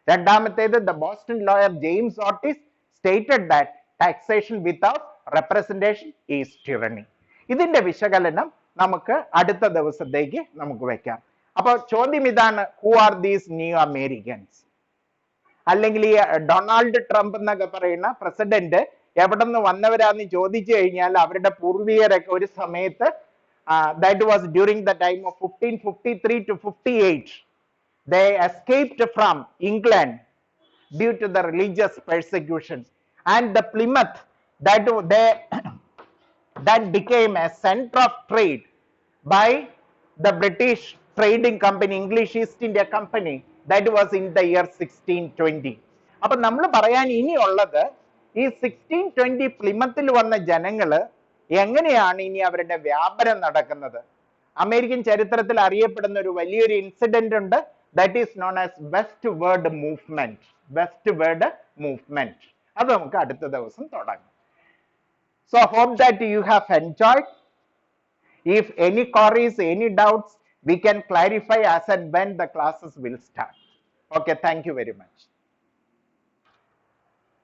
രണ്ടാമത്തേത്, the Boston lawyer James Otis stated that taxation without representation is tyranny. ഇതിന്റെ വിശകലനം നമുക്ക് അടുത്ത ദിവസത്തേക്ക് നമുക്ക് വെക്കാം. അപ്പൊ ചോദ്യം ഇതാണ്, who are these new Americans? അല്ലെങ്കിൽ ഈ ഡൊണാൾഡ് ട്രംപ് എന്നൊക്കെ പറയുന്ന പ്രസിഡന്റ് എവിടെ നിന്ന് വന്നവരാന്ന് ചോദിച്ചു കഴിഞ്ഞാൽ അവരുടെ പൂർവികരൊക്കെ ഒരു സമയത്ത് that was during the time of 1553 to 58 they escaped from England due to the religious persecution, and the Plymouth that became a center of trade by the British trading company, English East India Company, that was in the year 1620. അപ്പൊ നമ്മൾ പറയാൻ ഇനിയുള്ളത് ഈ 1620 പ്ലിമത്തിൽ വന്ന ജനങ്ങള് എങ്ങനെയാണ് ഇനി അവരുടെ വ്യാപാരം നടക്കുന്നത്. അമേരിക്കൻ ചരിത്രത്തിൽ അറിയപ്പെടുന്ന ഒരു വലിയൊരു ഇൻസിഡന്റ് ഉണ്ട്, that is known as west word movement. West word movement അത് നമുക്ക് അടുത്ത ദിവസം തുടങ്ങാം. So hope that you have enjoyed. If any queries, any doubts, we can clarify as and when the classes will start. Okay, thank you very much.